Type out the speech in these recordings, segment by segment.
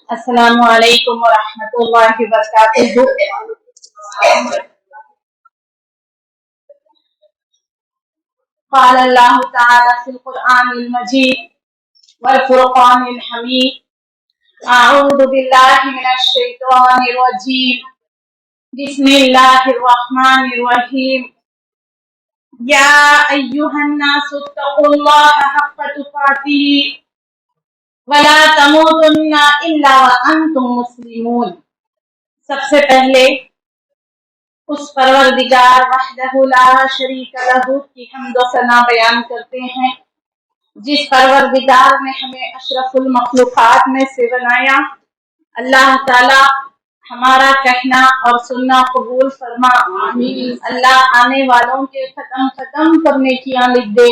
السلام علیکم ورحمۃ اللہ وبرکاتہ۔ قال اللہ تعالی فی القرآن المجید والفرقان الحمید، اعوذ باللہ من الشیطان الرجیم، بسم اللہ الرحمن الرحیم، یا ایہا الناس اتقوا اللہ حق تقاتہ ولا تموتن الا وانتم مسلمون۔ سب سے پہلے اس پروردگار وحدہ لا شریک لہ کی حمد و ثنا بیان کرتے ہیں، جس پروردگار نے ہمیں اشرف المخلوقات میں سے بنایا۔ اللہ تعالی ہمارا کہنا اور سننا قبول فرما، اللہ آنے والوں کے ختم کرنے کی لکھ دے،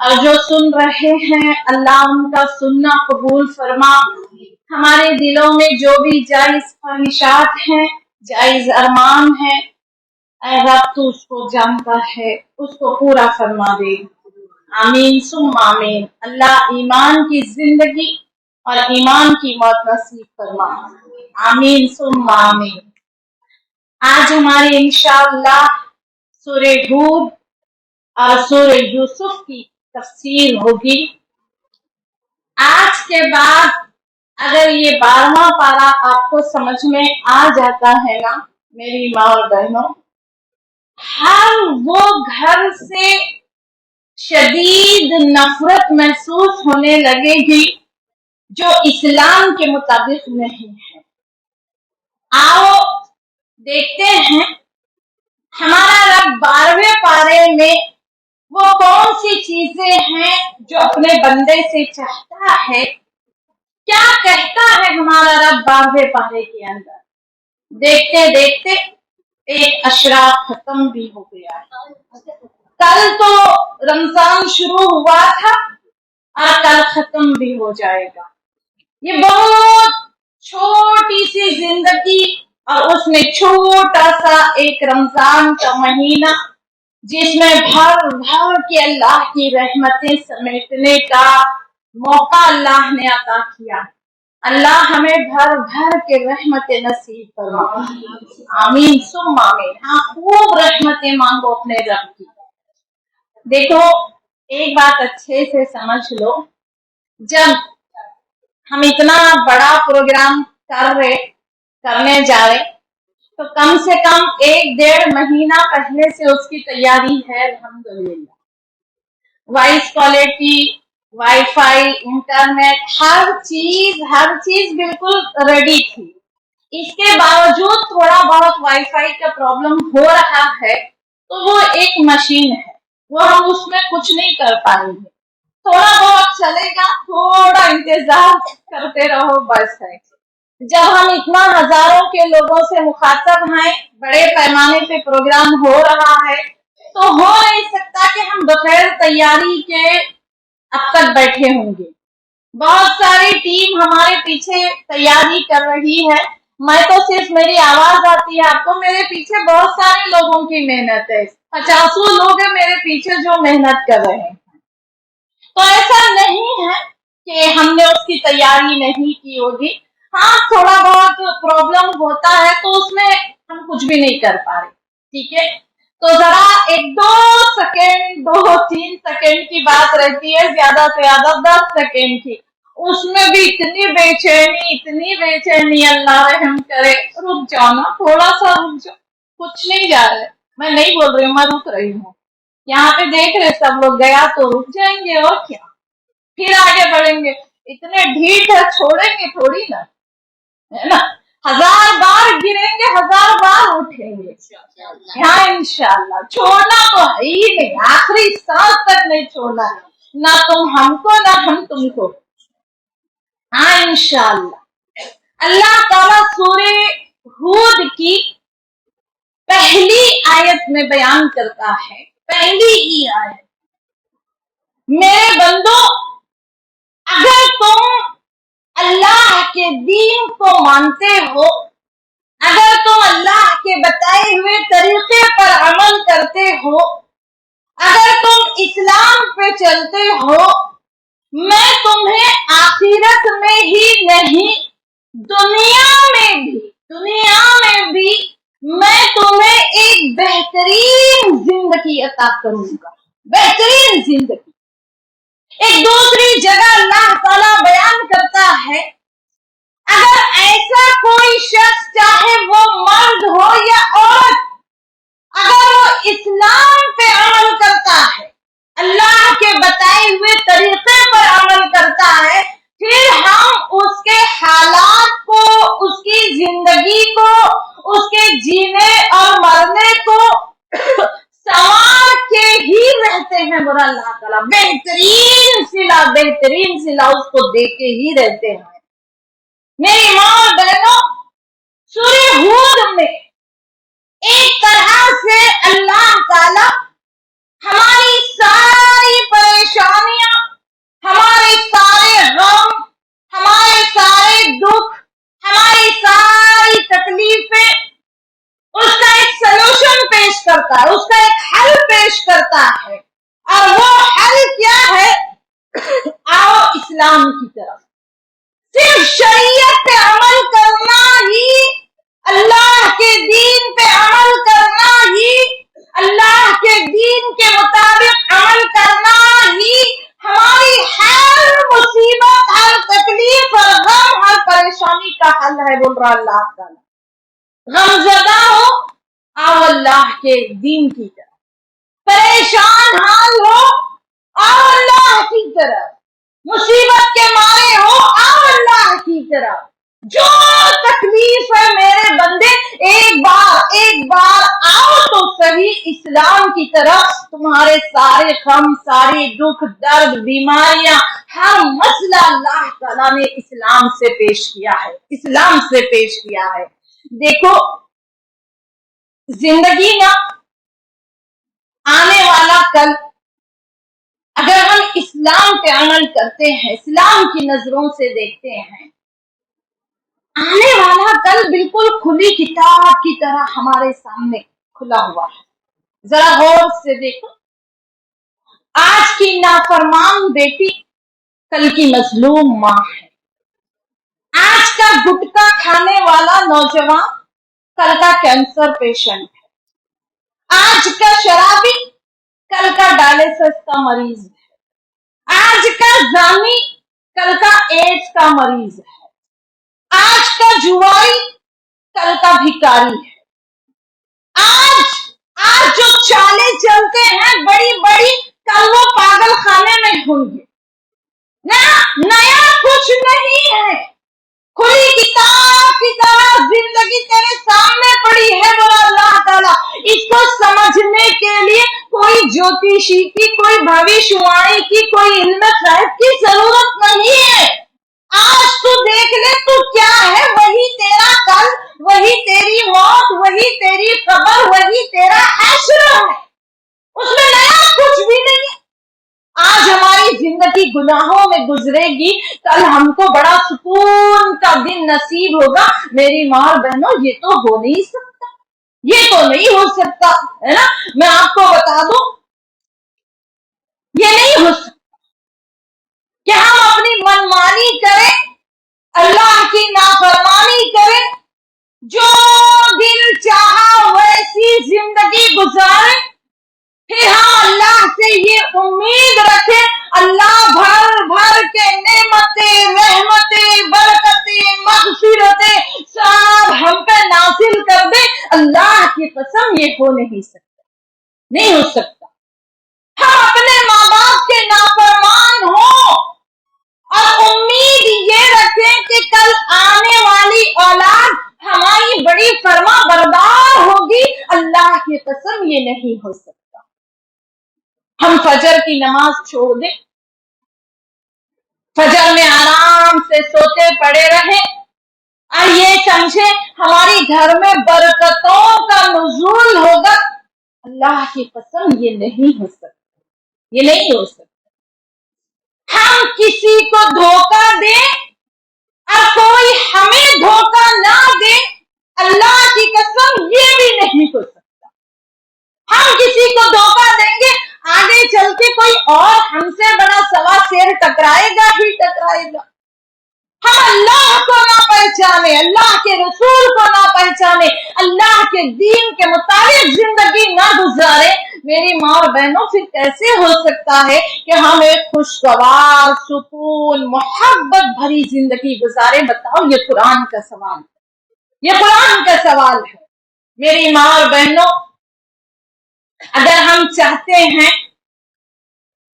اور جو سن رہے ہیں اللہ ان کا سننا قبول فرما۔ ہمارے دلوں میں جو بھی جائز خواہشات ہیں، جائز ارمان ہیں، اے رب تو اس کو جانتا ہے، اس کو پورا فرما دے، آمین ثم آمین۔ اللہ ایمان کی زندگی اور ایمان کی موت نصیب فرما، آمین ثم آمین۔ آج ہماری انشاءاللہ سورہ ہود اور سورہ یوسف کی تفسیر ہوگی۔ آج کے بعد اگر یہ 12واں پارہ آپ کو سمجھ میں آ جاتا ہے نا میری ماں اور بہنوں، ہر وہ گھر سے شدید نفرت محسوس ہونے لگے گی جو اسلام کے مطابق نہیں ہے۔ آؤ دیکھتے ہیں ہمارا رب 12ویں پارے میں وہ کون سی چیزیں ہیں جو اپنے بندے سے چاہتا ہے، کیا کہتا ہے ہمارا رب 12ویں پارے کے اندر۔ دیکھتے دیکھتے ایک اشرا ختم بھی ہو گیا ہے۔ کل تو رمضان شروع ہوا تھا اور کل ختم بھی ہو جائے گا۔ یہ بہت چھوٹی سی زندگی اور اس میں چھوٹا سا ایک رمضان کا مہینہ، جس میں بھر بھر کے اللہ کی رحمتیں سمیٹنے کا موقع اللہ نے عطا کیا۔ اللہ ہمیں بھر بھر کے رحمتیں نصیب فرما، آمین ثم آمین۔ ہاں، خوب رحمتیں مانگو اپنے رب کی۔ دیکھو ایک بات اچھے سے سمجھ لو، جب ہم اتنا بڑا پروگرام کرنے جا رہے تو کم سے کم 1-1.5 مہینہ پہلے سے اس کی تیاری ہے الحمدللہ۔ Voice quality, wifi, internet, ہر چیز بالکل ریڈی تھی۔ اس کے باوجود تھوڑا بہت وائی فائی کا پرابلم ہو رہا ہے تو وہ ایک مشین ہے، وہ ہم اس میں کچھ نہیں کر پائیں گے، تھوڑا بہت چلے گا، تھوڑا انتظار کرتے رہو بس ہے۔ جب ہم اتنا ہزاروں کے لوگوں سے مخاطب ہیں، بڑے پیمانے پہ پروگرام ہو رہا ہے، تو ہو نہیں سکتا کہ ہم بغیر تیاری کے اب تک بیٹھے ہوں گے۔ بہت ساری ٹیم ہمارے پیچھے تیاری کر رہی ہے، میں تو صرف میری آواز آتی ہے آپ کو، میرے پیچھے بہت سارے لوگوں کی محنت ہے، 50 لوگ ہیں میرے پیچھے جو محنت کر رہے ہیں۔ تو ایسا نہیں ہے کہ ہم نے اس کی تیاری نہیں کی ہوگی، ہاں تھوڑا بہت پرابلم ہوتا ہے تو اس میں ہم کچھ بھی نہیں کر پا رہے، ٹھیک ہے۔ تو ذرا 1-2 سیکنڈ 2-3 سیکنڈ کی بات رہتی ہے، زیادہ سے زیادہ 10 سیکنڈ کی، اس میں بھی اتنی بے چینی، اللہ رحم کرے۔ رک جاؤ نا، تھوڑا سا رک جاؤ، کچھ نہیں جا رہا ہے، میں نہیں بول رہی ہوں، میں رک رہی ہوں۔ یہاں پہ دیکھ رہے سب لوگ، گیا تو رک جائیں گے اور کیا، پھر آگے بڑھیں گے۔ اتنے ڈھیٹ ہے، چھوڑیں گے تھوڑی نا، ہے نا۔ 1000 بار گریں گے، 1000 بار اٹھیں گے، ہاں انشاءاللہ۔ چھوڑنا تو ہے ہی نہیں، آخری سانس تک نہیں چھوڑنا، نہ تم ہم کو نہ ہم تم کو، ہاں انشاءاللہ۔ اللہ تعالیٰ سورہ ہود کی پہلی آیت میں بیان کرتا ہے، پہلی ہی آیت، میرے بندو اگر تم اللہ کے دین کو مانتے ہو، اگر تم اللہ کے بتائے ہوئے طریقے پر عمل کرتے ہو، اگر تم اسلام پہ چلتے ہو، میں تمہیں آخرت میں ہی نہیں दुनिया में भी मैं तुम्हें एक बेहतरीन जिंदगी अता करूंगा, बेहतरीन जिंदगी। एक दूसरी जगह अल्लाह ताला बयान करता है, अगर ऐसा कोई शख्स, चाहे वो मर्द हो या औरत, अगर वो इस्लाम पे अमल करता है, अल्लाह के बताए हुए तरीके पर अमल करता है, फिर हम उसके हालात को, उसकी जिंदगी को, उसके जीने और मरने को संवार के ही रहते हैं। बोला अल्लाह ताला बेहतरीन सिला उसको दे के ही रहते हैं। मेरी माँ और बहनों, सूरह हूद में एक तरह से अल्लाह ताला हमारी सारी परेशानियां, हमारे सारे गम, हमारे सारे दुख, हमारी सारी तकलीफें, उसका एक सलूशन पेश करता है, उसका एक हल पेश करता है। और वो हल क्या है? आओ इस्लाम की तरफ। सिर्फ शरीयत पे अमल करना ही, अल्लाह के दीन पे अमल करना ही, अल्लाह के दीन के मुताबिक अमल करना ही हमारी हर मुसीबत, हर तकलीफ, हर गम, हर परेशानी का हल है। बोल रहा अल्लाह ताला, गमज़दा हो, आओ अल्लाह के दीन की तरफ। परेशान हाल हो, आओ अल्लाह की तरफ। मुसीबत के मारे हो, आओ अल्लाह की तरफ। जो तकलीफ है मेरे बंदे, एक बार आओ तो सही इस्लाम की तरफ। तुम्हारे सारे गम, सारे दुख, दर्द, बीमारियां, हर मसला अल्लाह ताला ने इस्लाम से पेश किया है, इस्लाम से पेश किया है। देखो, जिंदगी ना, आने वाला कल, अगर हम इस्लाम पे अमल करते हैं, इस्लाम की नजरों से देखते हैं, आने वाला कल बिल्कुल खुली किताब की तरह हमारे सामने खुला हुआ है। जरा गौर से देखो, आज की नाफरमान बेटी कल की मजलूम माँ है। आज का गुटखा खाने वाला नौजवान कल का कैंसर पेशेंट है। आज का शराबी कल का डायलिसिस का मरीज है। आज का जानी कल का एड्स का मरीज है। आज का जुआरी कल का भिखारी है। आज जो चाले चलते हैं बड़ी बड़ी, कल वो पागल खाने में होंगे। नया कुछ नहीं है, खुली किताब की तरह जिंदगी तेरे सामने पड़ी है। बोला अल्लाह ताला, इसको समझने के लिए कोई ज्योतिषी की, कोई भविष्यवाणी की, कोई इल्म गैब की जरूरत नहीं है। आज तू देख ले, तू क्या है, वही तेरा कल, वही तेरी मौत, वही तेरी कब्र, वही तेरा हश्र है। उसमें नया कुछ भी नहीं है। आज हमारी जिंदगी गुनाहों में गुजरेगी, कल हमको बड़ा सुकून का दिन नसीब होगा। मेरी माँ और बहनों, ये तो हो नहीं सकता, ये तो नहीं हो सकता, है ना। मैं आपको बता दूं, ये नहीं हो सकता कि हम अपनी मनमानी करें, अल्लाह की नाफरमानी करें, जो दिल चाहा वैसी जिंदगी गुजारे, फिर हम अल्लाह से ये उम्मीद रखें, अल्लाह भर भर के नेमतें, रहमतें, बरकतें, मग़फ़िरतें सब हम पे नाज़िल कर दे। अल्लाह की कसम, ये हो नहीं सकता, नहीं हो सकता। हम अपने माँ बाप के नाफरमान हो और उम्मीद ये रखें कि कल आने वाली औलाद हमारी बड़ी फरमा बरदार होगी। अल्लाह की कसम, ये नहीं हो सकता। हम फजर की नमाज छोड़ दें, फजर में आराम से सोते पड़े रहें और ये समझे हमारी घर में बरकतों का नुज़ूल होगा। अल्लाह की कसम, ये नहीं हो सकता, ये नहीं हो सकता। हम किसी को धोखा दें और कोई हमें धोखा ना दे, अल्लाह की कसम, ये भी नहीं हो सकता। हम किसी को धोखा देंगे, आगे चल के कोई और हमसे बड़ा सवा शेर टकराएगा ही टकराएगा। हम अल्लाह को ना पहचान اللہ کے رسول کو نہ پہچانے, اللہ کے دین کے مطابق زندگی نہ گزارے, میری ماں اور بہنوں پھر کیسے ہو سکتا ہے کہ ہم ایک خوشگوار, سکون, محبت بھری زندگی گزارے؟ بتاؤ, یہ قرآن کا سوال ہے, یہ قرآن کا سوال ہے. میری ماں اور بہنوں, اگر ہم چاہتے ہیں,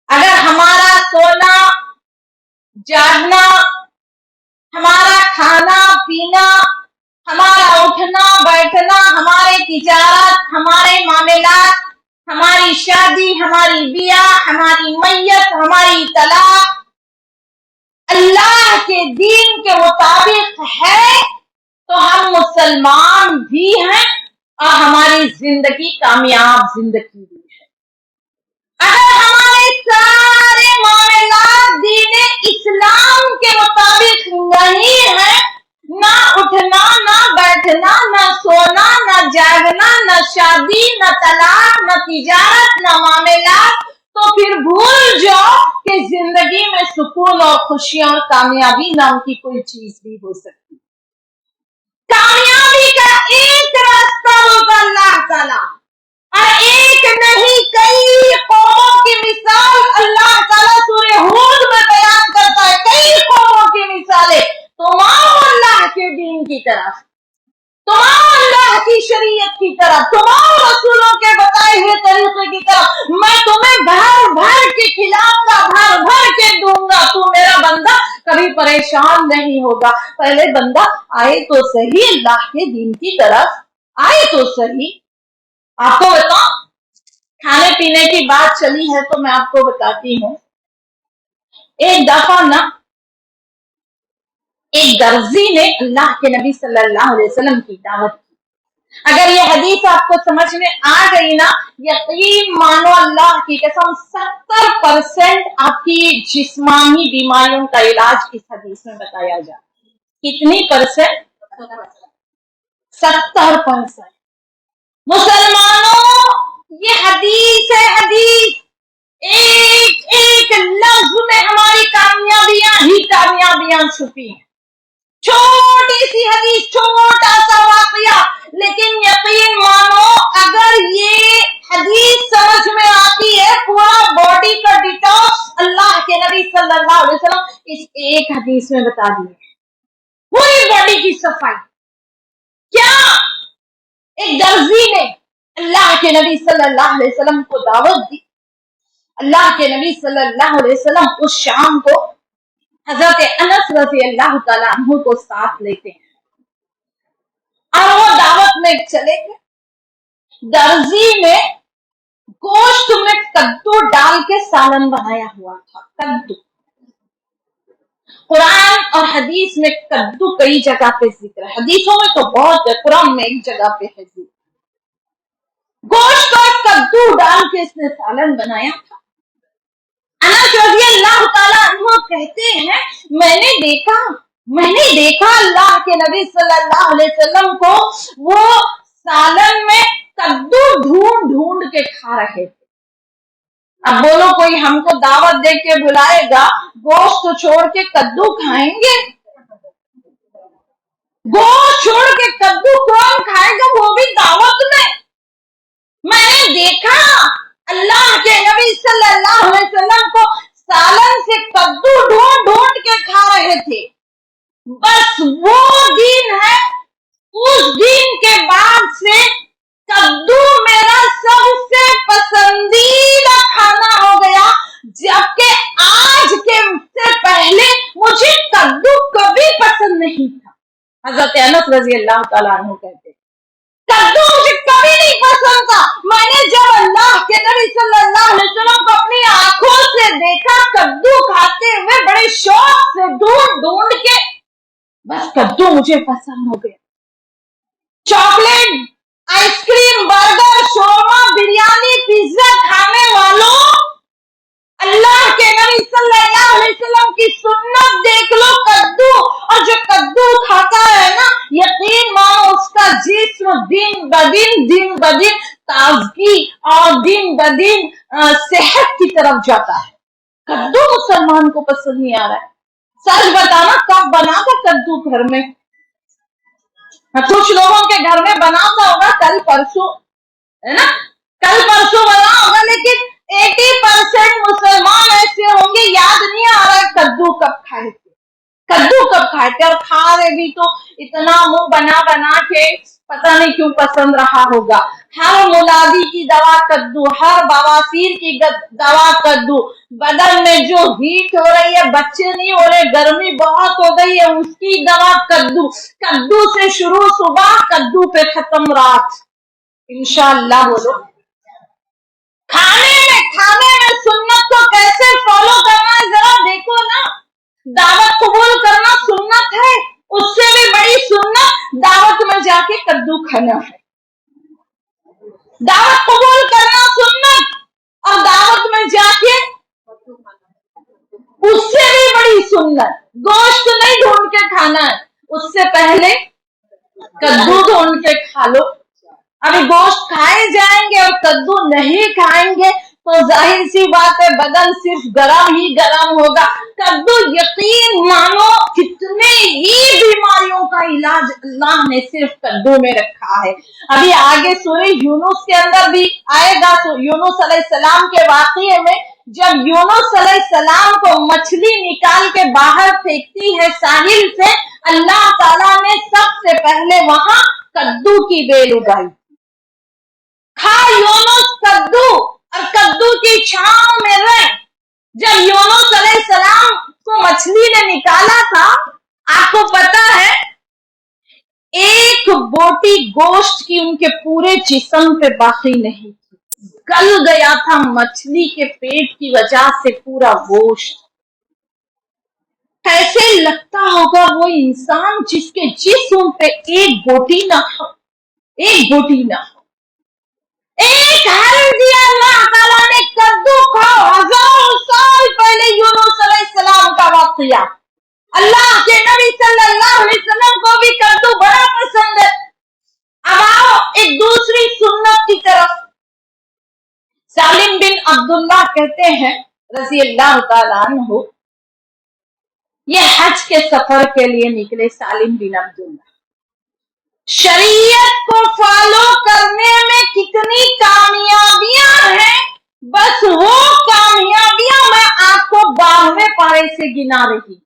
اگر ہمارا سونا جاگنا, ہمارا کھانا پینا, ہمارا اٹھنا بیٹھنا, ہمارے تجارت, ہمارے معاملات, ہماری شادی, ہماری بیاہ, ہماری میت, ہماری طلاق اللہ کے دین کے مطابق ہے تو ہم مسلمان بھی ہیں اور ہماری زندگی کامیاب زندگی بھی ہے. اگر ہمارے سارے معاملات دین اسلام کے مطابق نہیں ہے, نہ اٹھنا, نہ بیٹھنا, نہ سونا, نہ جاگنا, نہ شادی, نہ طلاق, نہ تجارت, نہ معاملات, تو پھر بھول جاؤ کہ زندگی میں سکون اور خوشیاں اور کامیابی نام کی کوئی چیز بھی ہو سکتی. کامیابی کا ایک راستہ ہوگا اللہ تعالیٰ, اور ایک نہیں کئی قوموں کی مثال اللہ تعالیٰ سورہ ہود میں بیان کرتا ہے. کئی قوموں کی مثالیں, تم آؤ اللہ کے دین کی طرف, تم آؤ اللہ کی شریعت کی طرف, تم آؤ رسولوں کے بتائے ہوئے طریقے کی طرف, میں تمہیں بھر بھر کے کھلاؤں گا, بھر بھر کے دوں گا, تو میرا بندہ کبھی پریشان نہیں ہوگا. پہلے بندہ آئے تو صحیح اللہ کے دین کی طرف, آئے تو صحیح. آپ کو بتاؤں, کھانے پینے کی بات چلی ہے تو میں آپ کو بتاتی ہوں. ایک دفعہ نا ایک درزی نے اللہ کے نبی صلی اللہ علیہ وسلم کی دعوت کی. اگر یہ حدیث آپ کو سمجھ میں آ گئی نا, یقین مانو اللہ کی قسم 70% آپ کی جسمانی بیماریوں کا علاج اس حدیث میں بتایا جائے. کتنی پرسنٹ؟ 70%. مسلمانوں, یہ حدیث ہے, حدیث. ایک ایک لفظ میں ہماری کامیابیاں ہی کامیابیاں چھپی ہیں. چھوٹی سی حدیث, چھوٹا سا واقعہ, لیکن یقین مانو اگر یہ حدیث سمجھ میں آتی ہے, پورا باڈی کا ڈیٹاکس اللہ کے نبی صلی اللہ علیہ وسلم اس ایک حدیث میں بتا دیے. پوری باڈی کی صفائی. کیا ایک درزی نے اللہ کے نبی صلی اللہ علیہ وسلم کو دعوت دی. اللہ کے نبی صلی اللہ علیہ وسلم اس شام کو حضرت انس رضی اللہ تعالیٰ عنہ کو ساتھ لیتے ہیں اور وہ دعوت میں چلے گئے. درزی نے گوشت میں کدو ڈال کے سالن بنایا ہوا تھا. کدو, قرآن اور حدیث میں کدو کئی جگہ پہ ذکر ہے, حدیثوں میں تو بہت ہے, قرآن میں ایک جگہ پہ ہے ذکر. گوشت اور کدو ڈال کے اس نے سالن بنایا تھا. انس رضی اللہ تعالیٰ عنہ کہتے ہیں, میں نے دیکھا اللہ کے نبی صلی اللہ علیہ وسلم کو وہ سالن میں کدو ڈھونڈ ڈھونڈ کے کھا رہے تھے. اب بولو, کوئی ہم کو دعوت دے کے بلائے گا, گوشت چھوڑ کے کدو کھائیں گے؟ گوشت چھوڑ کے کدو کون کھائے گا, وہ بھی دعوت میں؟ میں نے دیکھا اللہ کے نبی صلی اللہ علیہ وسلم کو سالن سے کدو ڈھونڈ ڈھونڈ کے کھا رہے تھے. بس وہ دن ہے, اس دن کے بعد سے کدو میرا سب سے پسندیدہ کھانا ہو گیا, جبکہ آج کے سے پہلے مجھے کدو کبھی پسند نہیں تھا. حضرت انس رضی اللہ تعالیٰ عنہ کہتے کدو مجھے کبھی نہیں پسند تھا. میں نے جب اللہ کے نبی صلی اللہ علیہ وسلم کو اپنی آنکھوں سے دیکھا کدو کھاتے ہوئے بڑے شوق سے ڈھونڈ ڈھونڈ کے, بس کدو مجھے پسند ہو گیا. چاکلیٹ, آئس کریم, برگر, شورما, بریانی, پیزا کھانے والوں, اللہ کے نبی صلی اللہ علیہ وسلم کی سنت دیکھ لو, کدو. اور جو کدو کھاتا ہے نا, یقین مانو اس کا جسم دن بدن تازگی اور دن بدن صحت کی طرف جاتا ہے. کدو مسلمان کو پسند نہیں آ رہا ہے. سچ بتانا, کب بنا تھا کدو گھر میں؟ कुछ लोगों के घर में बना हुआ होगा कल परसों, है ना, कल परसों बना होगा, लेकिन 80% मुसलमान ऐसे होंगे याद नहीं आ रहा है कद्दू कब खाए थे, कद्दू कब खाए थे, और खा रहे भी तो इतना मुंह बना बना के पता नहीं क्यों पसंद रहा होगा। हर मुलादी की दवा कद्दू, हर बवासीर की दवा कद्दू, बदन में जो हीट हो रही है, बच्चे नहीं हो रहे, गर्मी बहुत हो गई है, उसकी दवा कद्दू। कद्दू से शुरू सुबह, कद्दू पे खत्म रात, इंशाअल्लाह। बोलो खाने में सुन्नत को कैसे फॉलो करना है जरा देखो ना। दावत कबूल करना सुन्नत है, उससे भी बड़ी सुन्नत दावत में जाके कद्दू खाना है। दावत कबूल करना सुन्नत, और दावत में जाके उससे भी बड़ी सुन्नत गोश्त नहीं ढूंढ के खाना है, उससे पहले कद्दू ढूंढ के खा लो। अभी गोश्त खाए जाएंगे और कद्दू नहीं खाएंगे तो जाहिर सी बात है बदन सिर्फ गरम ही गरम होगा। कद्दू यकीन मानो कितने ही बीमारियों का इलाज अल्लाह ने सिर्फ कद्दू में रखा है। अभी आगे सूरह यूनुस के अंदर भी आएगा, यूनुस अलैहिस्सलाम के वाक़ये में, जब यूनुस अलैहिस्सलाम को मछली निकाल के बाहर फेंकती है साहिल से, अल्लाह ताला ने सबसे पहले वहां कद्दू की बेल उगाई। खा यूनुस कद्दू, और कद्दू की छांव में रहे। जब यूनुस अलैहिस्सलाम को मछली ने निकाला था, आपको पता है एक बोटी गोश्त की उनके पूरे जिस्म पे बाकी नहीं थी, गल गया था मछली के पेट की वजह से पूरा गोश्त। कैसे लगता होगा वो इंसान जिसके जिस्म पे एक बोटी ना हो, एक बोटी ना हो। एक हल दिया अल्लाह ताला ने कद्दू को, हजारों साल पहले यूनुस अलैहिस्सलाम का वाक़या। अल्लाह के नबी सल्लल्लाहु अलैहि वसल्लम को भी कद्दू बड़ा पसंद है। अब आओ एक दूसरी सुन्नत की तरफ। सालिम बिन अब्दुल्लाह कहते हैं रज़ी अल्लाह ताला अन्हु, ये हज के सफर के लिए निकले सालिम बिन अब्दुल्लाह। शरीयत को फॉलो करने में कितनी कामयाबियां हैं, बस वो कामयाबियां मैं आपको 12वें पारे से गिना रही।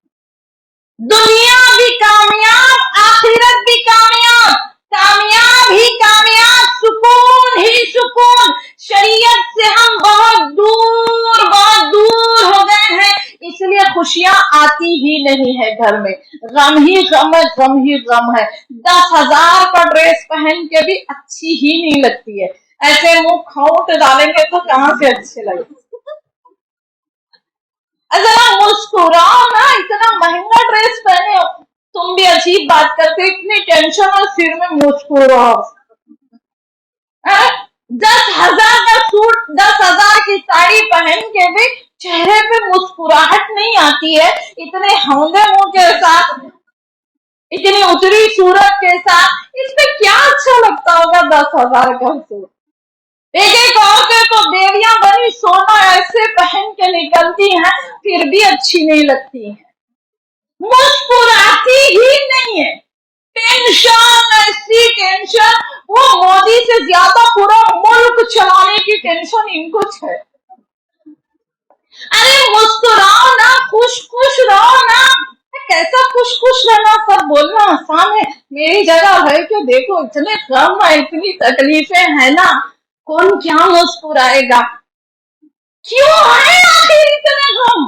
दुनिया भी कामयाब, आखिरत भी कामयाब, कामयाब ही कामयाब, सुकून ही सुकून। शरीयत से हम बहुत दूर हो गए हैं, इसलिए खुशियां आती ही नहीं है घर में, गम ही गम है, गम ही गम है। 10,000 का ड्रेस पहन के भी अच्छी ही नहीं लगती है, ऐसे मुंह खोट डालेंगे तो कहां से अच्छे लगे। जरा मुस्कुराओ ना, इतना महंगा ड्रेस पहने हो, तुम भी अजीब बात करते, इतनी टेंशन और सिर में मुस्कुराओ। 10,000 का सूट, 10,000 की साड़ी पहन के भी चेहरे पे मुस्कुराहट नहीं आती है, इतने हौंदे मुंह के साथ, इतनी उतरी सूरत के साथ, इसमें क्या अच्छा लगता होगा 10,000 का सूट। एक औरतें तो देवियां बनी सोना ऐसे पहन के निकलती हैं, फिर भी अच्छी नहीं लगती है, मुस्कुराती ही नहीं है। टेंशन, ऐसी टेंशन, वो मोदी से ज्यादा पूरा मुल्क चलाने की टेंशन इनको है। अरे मुस्कुराओ ना, खुश खुश रहो ना। कैसा खुश खुश रहना, सब बोलना आसान है, मेरी जगह है कि देखो इतने गम है, इतनी तकलीफें है ना, कौन क्या मुस्कुराएगा। क्यों है आखिर इतने गम,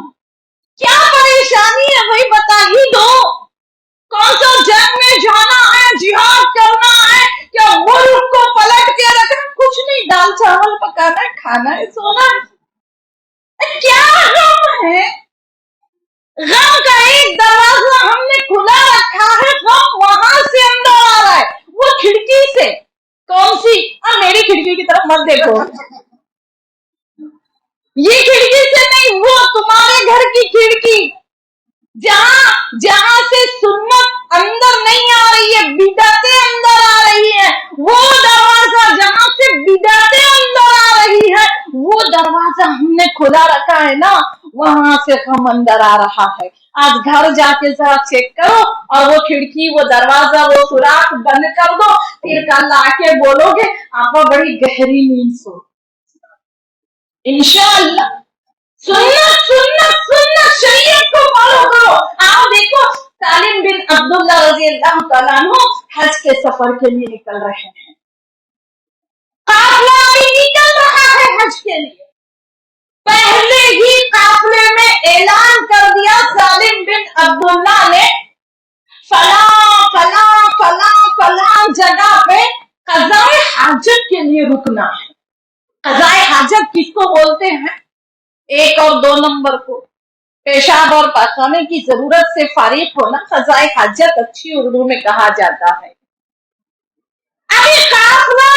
क्या परेशानी है भाई, बता ही दो। कौन सा जंग में जाना है, जिहाद करना है, क्या मुल्क को पलट के रखना, कुछ नहीं, दाल चावल पकाना है, खाना है, सोना है। क्या गम है, गम का एक दरवाजा हमने खुला रखा है, गम वहां से अंदर आ रहा है, वो खिड़की से। कौन सी? मेरी खिड़की की तरफ मत देखो, ये खिड़की से नहीं, वो तुम्हारे घर की खिड़की, जहां से सुन्नत अंदर नहीं आ रही है, बिदअतें अंदर आ रही है, वो दरवाजा जहां से बिदअतें अंदर आ रही है, वो दरवाजा हमने खुला रखा है ना, वहां से हम अंदर आ रहा है। आज घर जाके जरा चेक करो और वो खिड़की, वो दरवाजा, वो सुराख बंद कर दो, फिर कल आके बोलोगे आपा बड़ी गहरी नींद सो। इंशाअल्लाह सुन्नत सुन्नत सुन्नत शरीयत को फॉलो करो। आओ देखो, सालिम बिन अब्दुल्ला रजी अल्लाह तआला अन्हु हज के सफर के लिए निकल रहे हैं। काफिला भी निकल रहा है हज के लिए। पहले ही काफिले में ऐलान कर दिया सालिम बिन अब्दुल्ला ने, फला फला फला फला जगह पे कज़ाए हाजत के लिए रुकना है। कज़ाए हाजत किसको बोलते हैं? 1 और 2 नंबर को पेशाब और पाखाने की जरूरत से फारिग होना कज़ाए हाजत अच्छी उर्दू में कहा जाता है। अभी काफिला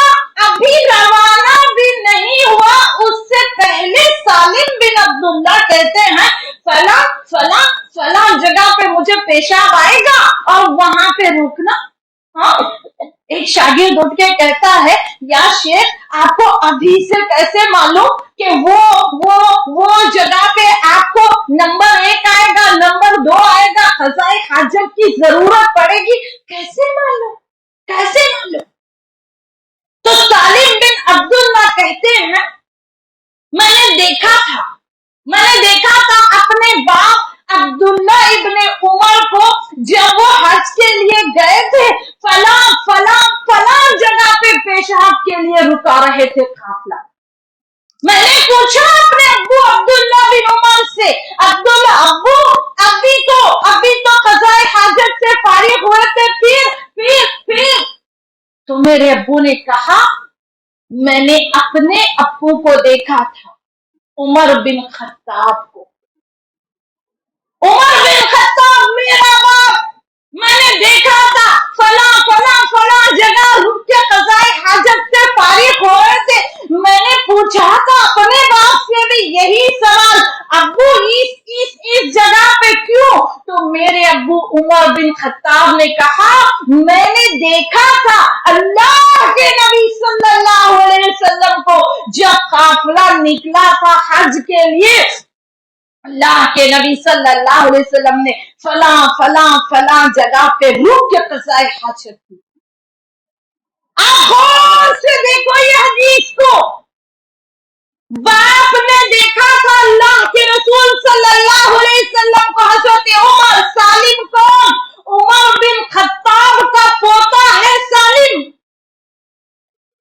अभी रवाना भी नहीं हुआ, उससे पहले सालिम बिन अब्दुल्ला कहते हैं फला फला फला जगह पे मुझे पेशाब आएगा और वहां पे रुकना। हाँ, एक शागिर्द उठ के कहता है या शेख आपको अभी से कैसे मालूम कि वो जगह पे आपको नंबर 1 आएगा, नंबर 2 आएगा, कज़ाए हाजत की जरूरत पड़ेगी, कैसे मालूम, कैसे मालूम? तो सालिम बिन अब्दुल्ला कहते हैं मैंने देखा था अपने बाप अब्दुल्ला इब्ने उमर को जब वो हज के लिए गए थे, फला फला फला जगह पे पेशाब के लिए रुका रहे थे काफिला। मैंने पूछा अपने अब्बू अब्दुल्ला बिन उमर से, अब्दुल्ला अब्बू अभी तो कज़ाए हाजत से फारिग हुए थे, फिर तो मेरे अब्बू ने कहा मैंने अपने अब्बू को देखा था, उमर बिन खत्ताब को। उमर बिन खत्ताब मेरा बाप, मैंने देखा था फला फला फला जगह रुक के कज़ाए हाजत से फारिग हो रहे थे। मैंने पूछा था अपने बाप से भी यही सवाल, अब्बू इस जगह पे क्यों? तो मेरे अब्बू उमर बिन खत्ताब ने कहा मैंने देखा था अल्लाह के नबी सल्लल्लाहु अलैहि वसल्लम को जब काफिला निकला था हज के लिए, अल्लाह के नबी सल्लल्लाहु अलैहि वसल्लम ने फला फला फला जगह पे रुक के कज़ाए हाजत की। आप गौर से देखो ये हदीस को। बाप ने देखा था अल्लाह के रसूल सल्लल्लाहु अलैहि वसल्लम को, हज़रत उमर। सालिम कौन? उमर बिन खत्ताब का पोता है सालिम।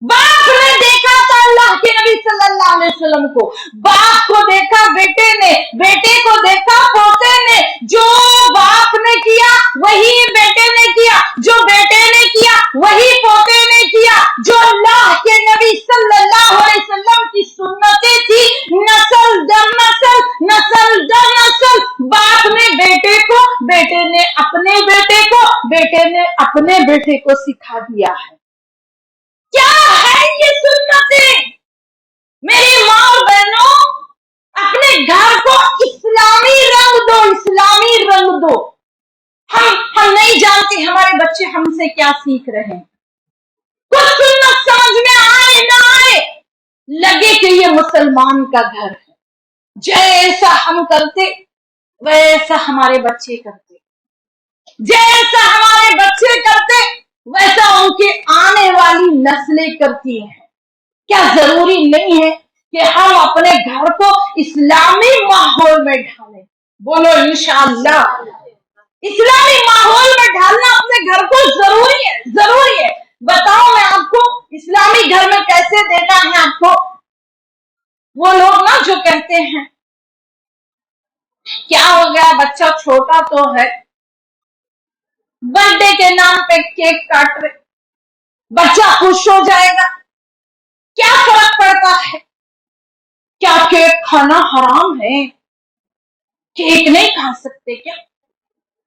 बाप ने देखा था अल्लाह के नबी सल्लल्लाहु अलैहि वसल्लम को, बाप को देखा बेटे ने, बेटे को देखा पोते ने, जो बाप ने किया वही बेटे ने किया, जो बेटे ने किया वही पोते ने किया। जो अल्लाह के नबी सल्लल्लाहु अलैहि वसल्लम की सुन्नतें थी, नस्ल दर नस्ल, नस्ल दर नस्ल, बाप ने बेटे को, बेटे ने अपने बेटे को, बेटे ने अपने बेटे को सिखा दिया है। क्या है ये सुन्नतें? मेरी माँ और बहनों, अपने घर को इस्लामी रंग दो, इस्लामी रंग दो। हम नहीं जानते हमारे बच्चे हमसे क्या सीख रहे हैं। कुछ सुन्नत समझ में आए ना आए, लगे कि ये मुसलमान का घर है, जैसा हम करते वैसा हमारे बच्चे करते, जैसा हमारे बच्चे करते वैसा उनके आने वाली नस्लें करती हैं। क्या जरूरी नहीं है कि हम अपने घर को इस्लामी माहौल में ढालें? बोलो इंशाअल्लाह। इस्लामी माहौल में ढालना अपने घर को जरूरी है, जरूरी है। बताओ मैं आपको इस्लामी घर में कैसे देना है आपको। वो लोग ना जो कहते हैं क्या हो गया बच्चा छोटा तो है, बर्थडे के नाम पे केक काट रहे, बच्चा खुश हो जाएगा, क्या फर्क पड़ता है? क्या केक खाना हराम है? केक नहीं खा सकते क्या?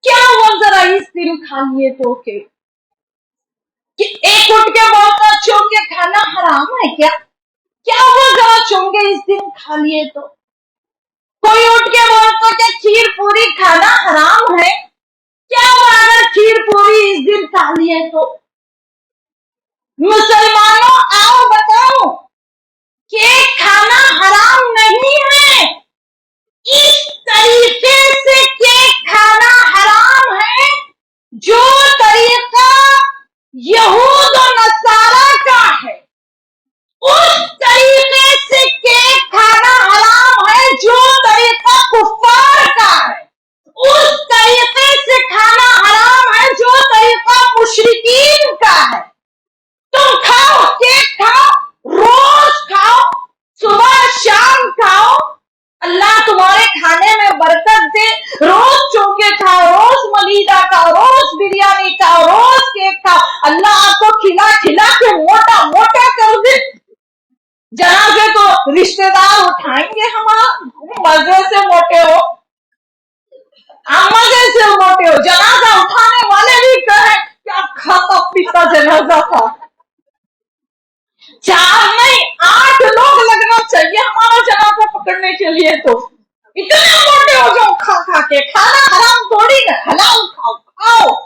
क्या हुआ जरा इस दिन खा लिए तो केक? कि एक उठ के बोलता चूंगे खाना हराम है क्या? क्या हुआ जरा चूंगे इस दिन खा लिए तो? कोई उठ के बोलता कि खीर पूरी खाना हराम है, क्या हुआ अगर खीर पूरी इस दिन खा लिए तो? मुसलमानों आओ बताओ, केक खाना हराम नहीं है, इस तरीके से केक खाना हराम है है। तुम खाओ, केक खाओ, रोज खाओ, सुबह शाम खाओ, अल्लाह तुम्हारे खाने में बरकत दे। रोज चोखे खाओ, रोज मलीदा खाओ, रोज बिरयानी खाओ, रोज केक खाओ, अल्लाह आपको खिला खिला के मोटा मोटा कर दे। जनाजे तो रिश्तेदार उठाएंगे, हमारा मजे से मोटे हो, आप मजे से मोटे हो। जनाजा उठाने वाले भी कहे क्या खाता पीता जनाजा था। 4 नहीं 8 लोग लगना चाहिए हमारा जनाजा पकड़ने के लिए। तो इतने मोटे हो जाओ खा खा के। खाना हराम थोड़ी है, हलाल खाओ खाओ।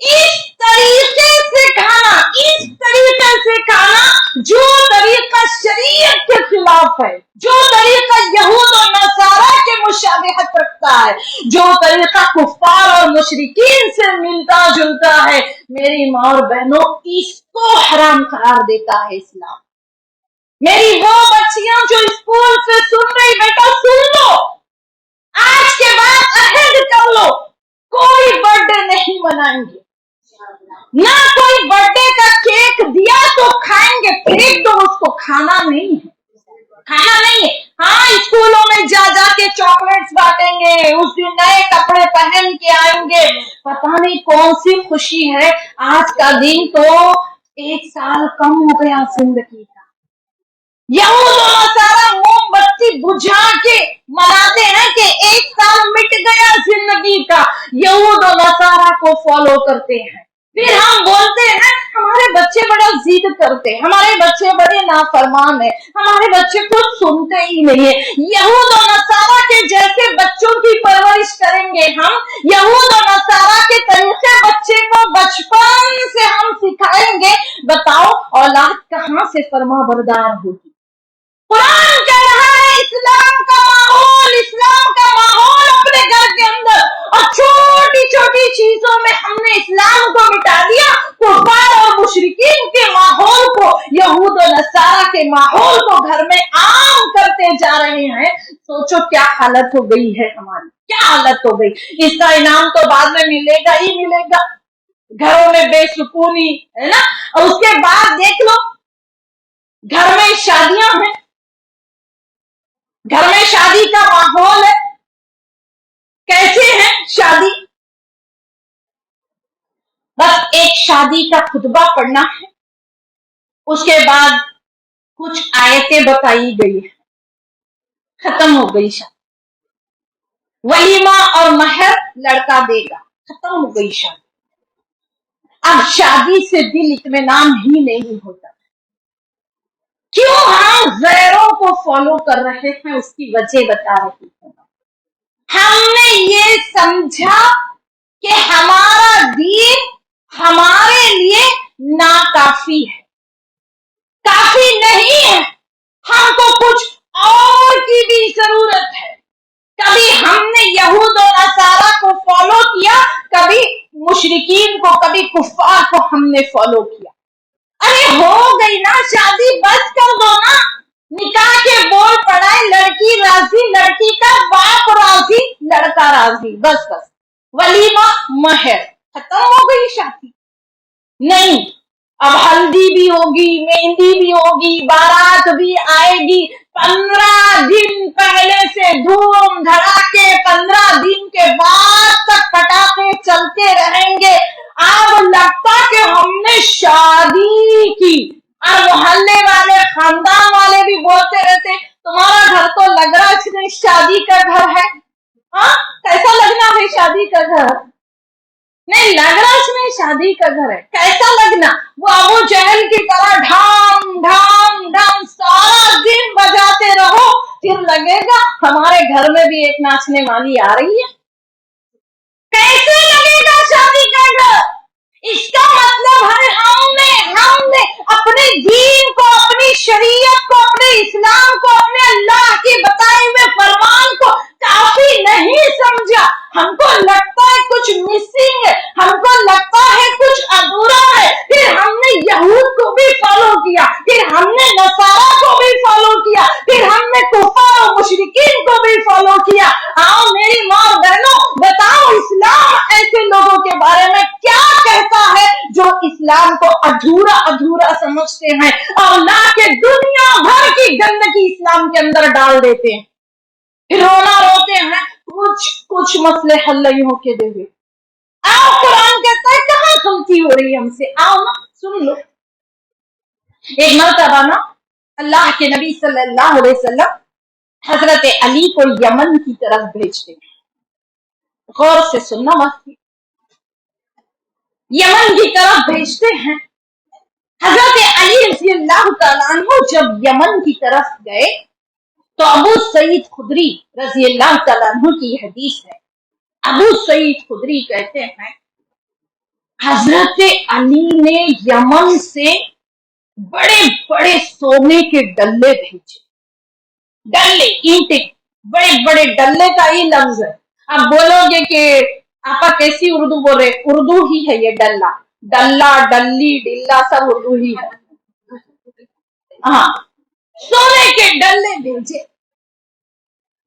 इस तरीके से खाना, इस तरीके से खाना जो तरीका शरीयत के खिलाफ है, जो तरीका यहूद और नसारा के मुशाबिहत रखता है, जो तरीका कुफ्फार और मुशरिकीन से मिलता जुलता है, मेरी माँ और बहनों, इसको हराम करार देता है इस्लाम। मेरी वो बच्चियां जो स्कूल से सुन रही, बेटा सुन लो, आज के बाद अहद कर लो, कोई बर्थडे नहीं मनाएंगे, ना कोई बर्थडे का केक दिया तो खाएंगे, फेंक दो उसको, खाना नहीं है, खाना नहीं है। हाँ, स्कूलों में जा जा के चॉकलेट्स बांटेंगे, उस दिन नए कपड़े पहन के आएंगे, पता नहीं कौन सी खुशी है। आज का दिन तो 1 साल कम हो गया जिंदगी का। यहूद और नसारा मोमबत्ती बुझा के मनाते हैं कि 1 साल मिट गया जिंदगी का। यहूद और नसारा को फॉलो करते हैं। फिर हम बोलते हैं हमारे बच्चे बड़ा जिद करते हैं, हमारे बच्चे बड़े नाफरमान है, हमारे बच्चे कुछ सुनते ही नहीं है। यहूद और नसारा के जैसे बच्चों की परवरिश करेंगे हम, यहूद और नसारा के तरीके बच्चे को बचपन से हम सिखाएंगे, बताओ औलाद कहाँ से फरमाबरदार होगी। कुरान कह रहा है इस्लाम का माहौल अपने घर के अंदर, और छोटी छोटी चीजों में हमने इस्लाम को मिटा दिया। कुफार और मुशरिकीन के माहौल को, यहूद और नसारा के माहौल को घर में आम करते जा रहे हैं। सोचो क्या हालत हो गई है हमारी, क्या हालत हो गई। इसका इनाम तो बाद में मिलेगा ही मिलेगा, घरों में बेसुकूनी है ना। और उसके बाद देख लो, घर में शादियां हैं, घर में शादी का माहौल है। कैसे है शादी? बस एक शादी का खुतबा पढ़ना है, उसके बाद कुछ आयतें बताई गई है, खत्म हो गई शादी। वलीमा और महर लड़का देगा, खत्म हो गई शादी। अब शादी से दिल इत्मीनान ही नहीं होता। क्यों हम गैरों को फॉलो कर रहे हैं, उसकी वजह बता रही हूं। हमने ये समझा कि हमारा दीन हमारे लिए नाकाफी है, काफी नहीं है, हमको कुछ और की भी जरूरत है। कभी हमने यहूद और नसारा को फॉलो किया, कभी मुशरिकीन को, कभी कुफ्फार को हमने फॉलो किया। अरे हो गई ना शादी, बस कर दो ना, निकाह के बोल पड़ाए, लड़की राजी, लड़की का बाप राजी, लड़का राजी, बस बस वलीमा महर, खत्म हो गई शादी। नहीं, अब हल्दी भी होगी, मेहंदी भी होगी, बारात भी आएगी। 15 दिन पहले से धूम धड़ाके, 15 दिन के बाद तक पटाखे चलते रहेंगे। अब लगता कि हमने शादी की। और मोहल्ले वाले, खानदान वाले भी बोलते रहते, तुम्हारा घर तो लग रहा है शादी का घर है। हाँ, कैसा लगना है शादी का घर? नहीं लग रहा इसमें शादी का घर है। कैसा लगना? वो अबू जहल की तरह ढाम ढाम ढाम सारा दिन बजाते रहो, फिर लगेगा हमारे घर में भी एक नाचने वाली आ रही है। कैसे लगेगा शादी का घर? इसका मतलब है हमने अपने दीन को, अपनी शरीयत को, अपने इस्लाम को, अपने अल्लाह के बताए हुए फरमान को काफी नहीं समझा। हमको लगता है कुछ मिसिंग है, हमको लगता है कुछ अधूरा है। फिर हमने यहूद को भी फॉलो किया, फिर हमने नसारा को भी फॉलो किया, फिर हमने कुफार और मुशरिकीन को भी फॉलो किया। आओ मेरी माँ बहनों, बताओ इस्लाम ऐसे लोगों के बारे में क्या कहता है जो इस्लाम को अधूरा अधूरा समझते हैं और ला के दुनिया भर की गंदगी इस्लाम के अंदर डाल देते हैं, फिर रोना रोते हैं कुछ मसले हल नहीं होके देंगे। आओ, कुरान कहता है कहाँ गलती हो रही है हमसे, आओ ना सुन लो। एक मरतबा ना अल्लाह के नबी सल्लल्लाहु अलैहि वसल्लम हजरत अली को यमन की तरफ भेजते हैं। गौर से सुनना मत, यमन की तरफ भेजते हैं। हजरत अली रज़ी अल्लाह तआला अन्हु जब यमन की तरफ गए तो अबू सईद खुदरी रज़ी अल्लाह तआला अन्हु की हदीस है, अबू सईद खुदरी कहते हैं हजरत अली ने यमन से बड़े बड़े सोने के डल्ले भेजे। डल्ले, ईंटें, बड़े बड़े डल्ले का ही लफ्ज है। आप बोलोगे कि आपा कैसी उर्दू बोल रहे, उर्दू ही है ये डल्ला, डल्ला डल्ली डिल्ला सब उर्दू ही है। हाँ, सोने के डल्ले भेजे।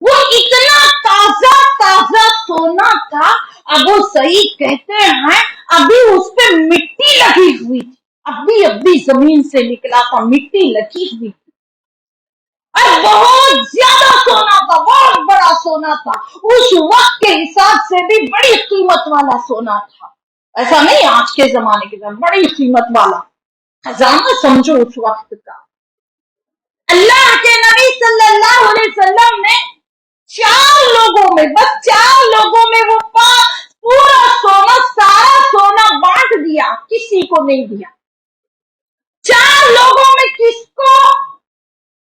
वो इतना ताजा ताजा सोना था, अबू सईद कहते हैं अभी उस पे मिट्टी लगी हुई थी, अभी जमीन से निकला था, मिट्टी लगी हुई थी और बहुत ज्यादा सोना था, बहुत बड़ा सोना था, उस वक्त के हिसाब से भी बड़ी कीमत वाला सोना था। ऐसा नहीं आज के जमाने के साथ, बड़ी कीमत वाला खजाना समझो उस वक्त का। अल्लाह के नबी सल्लल्लाहु अलैहि वसल्लम ने 4 लोगों में, बस 4 लोगों में वो पूरा सोना, सारा सोना बांट दिया, किसी को नहीं दिया। 4 लोगों में किसको?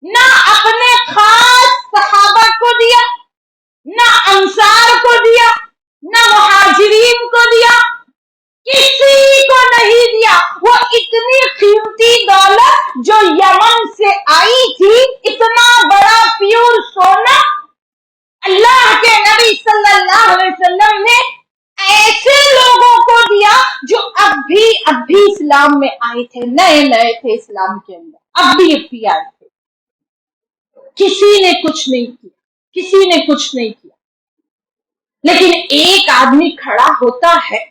ना अपने खास सहाबा को दिया, ना अंसार को दिया, ना मुहाजिरीन को दिया, किसी को नहीं दिया। वो इतनी कीमती दौलत जो यमन से आई थी, इतना बड़ा प्योर सोना अल्लाह के नबी सल्लल्लाहु अलैहि वसल्लम ने ऐसे लोगों को दिया जो अभी इस्लाम में आए थे, नए नए थे इस्लाम के अंदर, अभी आए थे। किसी ने कुछ नहीं किया, किसी ने कुछ नहीं किया। लेकिन एक आदमी खड़ा होता है,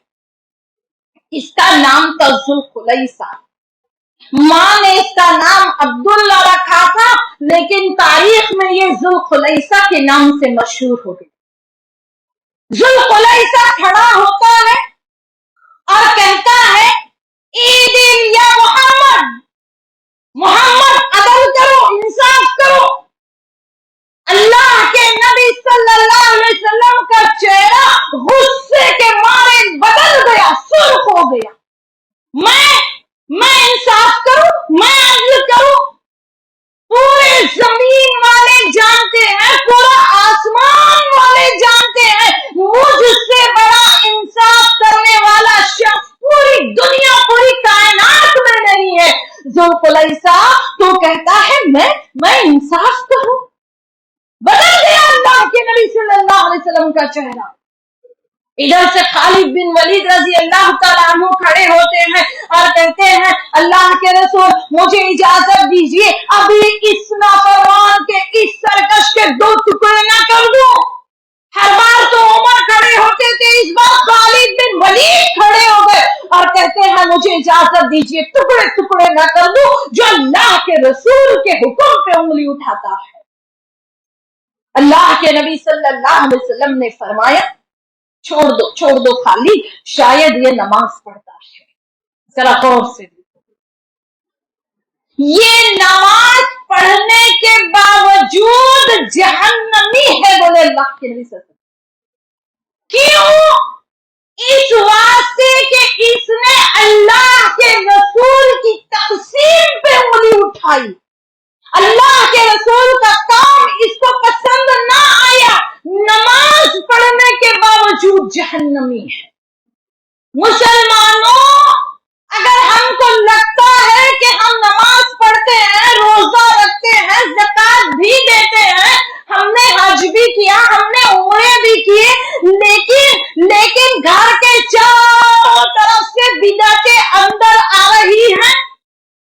इसका नाम था जुल्कुलैसा। मां ने इसका नाम अब्दुल्ला रखा था, लेकिन तारीख में ये जुल्कुलैसा के नाम से मशहूर हो गया। जुल्कुलैसा खड़ा होता है और कहता है ईदिल या मोहम्मद, मोहम्मद अदल करो, इंसाफ करो। अल्लाह के नबी सल्लल्लाहु अलैहि वसल्लम का चेहरा गुस्से के मारे बदल गया, सुर्ख हो गया। मैं इंसाफ करूं, मैं अदल करूं? पूरे जमीन वाले जानते हैं, पूरा आसमान वाले जानते हैं, मुझसे बड़ा इंसाफ करने वाला शख्स पूरी दुनिया, पूरी कायनात में नहीं है। जुल्कुलैसा तो कहता है मैं इंसाफ करूं। बदल गया अल्लाह के नबी सल्लल्लाहु अलैहि वसल्लम का चेहरा। इधर से खालिद बिन वलीद रजी अल्लाह तआला अन्हु खड़े होते हैं और कहते हैं अल्लाह के रसूल मुझे इजाजत दीजिए, अभी इस नाफरमान के, इस सरकश के 2 टुकड़े ना कर दूं। हर बार तो उमर खड़े होते थे, इस बार खालिद बिन वलीद खड़े हो गए और कहते हैं मुझे इजाजत दीजिए, टुकड़े टुकड़े ना कर दूं जो अल्लाह के रसूल के हुक्म पे उंगली उठाता है। अल्लाह के नबी सल्लल्लाहु अलैहि वसल्लम ने फरमाया छोड़ दो खालिद, शायद ये नमाज पढ़ता है। जरा गौर से देखो, ये नमाज पढ़ने के बावजूद जहन्नमी है, बोले अल्लाह के नबी सल्लल्लाहु अलैहि वसल्लम। क्यों? इस वास्ते कि इसने अल्लाह के रसूल की तक़सीम पे उंगली उठाई। अल्लाह के रसूल का काम इसको पसंद ना आया, नमाज पढ़ने के बावजूद जहन्नमी है। मुसलमानों, अगर हमको लगता है कि हम नमाज पढ़ते हैं, रोजा रखते हैं, ज़कात भी देते हैं, हमने हज भी किया, हमने उम्रे भी किए, लेकिन घर के चारों तरफ से बिदअतें अंदर आ रही हैं,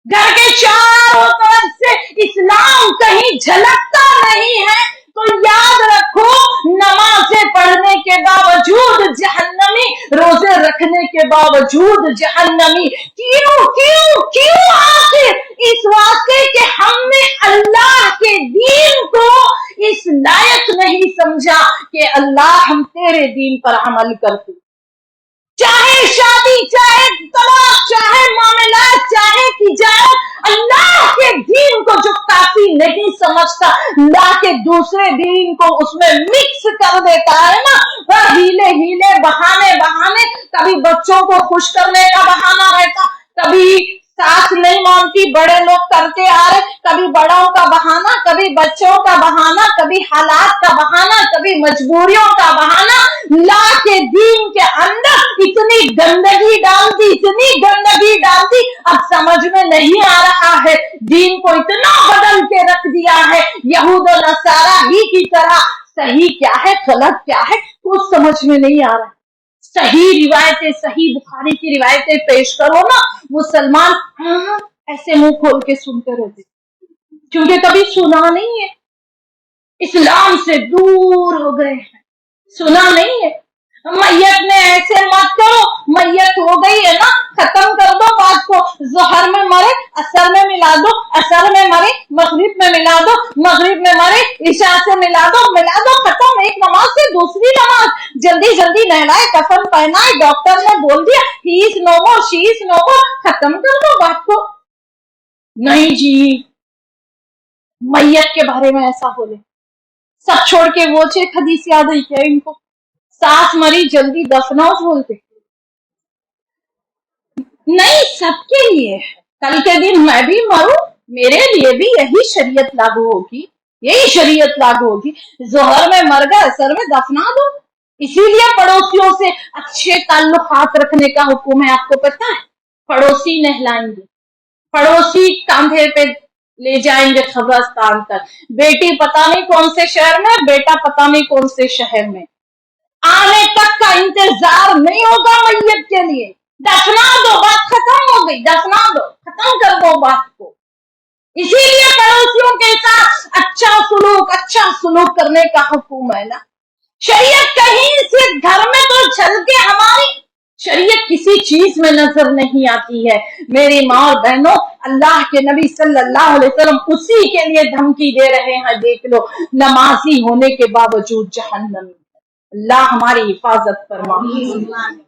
घर के चारों तरफ से इस्लाम कहीं झलकता नहीं है, तो याद रखो, नमाजें पढ़ने के बावजूद जहन्नमी, रोजे रखने के बावजूद जहन्नमी। क्यों क्यों क्यों? आखिर इस वास्ते कि हमने अल्लाह के दीन को इस लायक नहीं समझा कि अल्लाह हम तेरे दीन पर अमल करते। चाहे शादी, चाहे तलाक, चाहे मामलात, चाहे तिजारत, अल्लाह के दीन को जो काफी नहीं समझता, ला के दूसरे दीन को उसमें मिक्स कर देता है ना, वह हीले हीले बहाने बहाने, कभी बच्चों को खुश करने का बहाना रहता, कभी सास नहीं मानती, बड़े लोग करते आ रहे, कभी बड़ों का बहाना, कभी बच्चों का बहाना, कभी हालात का बहाना, कभी मजबूरियों का बहाना, ला के दीन के अंदर इतनी गंदगी डाल दी, इतनी गंदगी डाल दी, अब समझ में नहीं आ रहा है, दीन को इतना बदल के रख दिया है यहूद और नसारा ही की तरह। सही क्या है, गलत क्या है, कुछ समझ में नहीं आ रहा है। सही रिवायतें, सही बुखारी की रिवायतें पेश करो ना, मुसलमान ऐसे मुंह खोल के सुनते रहते, क्योंकि कभी सुना नहीं है, इस्लाम से दूर हो गए हैं, सुना नहीं है। मैयत ने ऐसे मत करो, मैयत हो गई है ना, खत्म कर दो बात को, जोहर में मरे असर में मिला दो, असर में मरे मगरिब में मिला दो, मगरिब में मरे इशा से मिला दो, खत्म, एक नमाज से दूसरी नमाज, जल्दी जल्दी नहलाए, कफन पहनाए, डॉक्टर ने बोल दिया he is no more, she is no more, खत्म कर दो बात को। नहीं जी, मैयत के बारे में ऐसा बोले, सब छोड़ के वो एक हदीस याद है क्या इनको, सास मरी जल्दी दफनाओ बोलते। नहीं, सबके लिए है, कल के दिन मैं भी मरूं, मेरे लिए भी यही शरीयत लागू होगी, यही शरीयत लागू होगी। जोहर में मर गए, असर में दफना दो। इसीलिए पड़ोसियों से अच्छे ताल्लुकात रखने का हुक्म है, आपको पता है, पड़ोसी नहलाएंगे, पड़ोसी कांधे पे ले जाएंगे कब्रिस्तान तक, बेटी पता नहीं कौन से शहर में, बेटा पता नहीं कौन से शहर में, आने तक का इंतजार नहीं होगा मैयत के लिए, दफना दो, बात खत्म हो गई, दफना दो, खत्म कर दो बात को। इसीलिए पड़ोसियों के साथ अच्छा सुलूक करने का हुक्म है ना। शरीयत कहीं से घर में तो चल के, हमारी शरीयत किसी चीज में नजर नहीं आती है। मेरी माँ और बहनों, अल्लाह के नबी सल्लल्लाहु अलैहि वसल्लम उसी के लिए धमकी दे रहे हैं, देख लो, नमाजी होने के बावजूद जहन्नम। अल्लाह हमारी हिफाजत फरमा,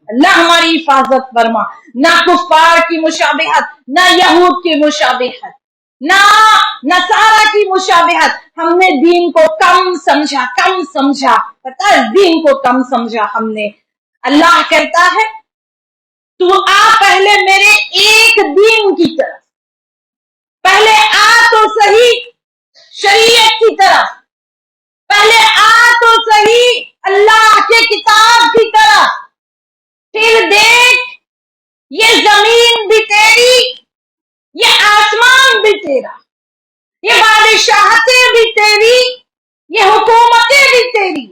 अल्लाह हमारी हिफाजत फरमा। ना कुफार की मुशाबिहत, ना यहूद की मुशाबिहत, ना नसारा की मुशाबिहत। हमने दीन को कम समझा, पता है, दीन को कम समझा हमने। अल्लाह कहता है, तू आ पहले मेरे एक दीन की तरफ, पहले आ तो सही शरीयत की तरफ, पहले आ तो सही अल्लाह के किताब की तरफ, फिर देख ये जमीन भी तेरी, ये आसमान भी तेरा, ये बादशाहतें भी तेरी, ये हुकूमतें भी तेरी,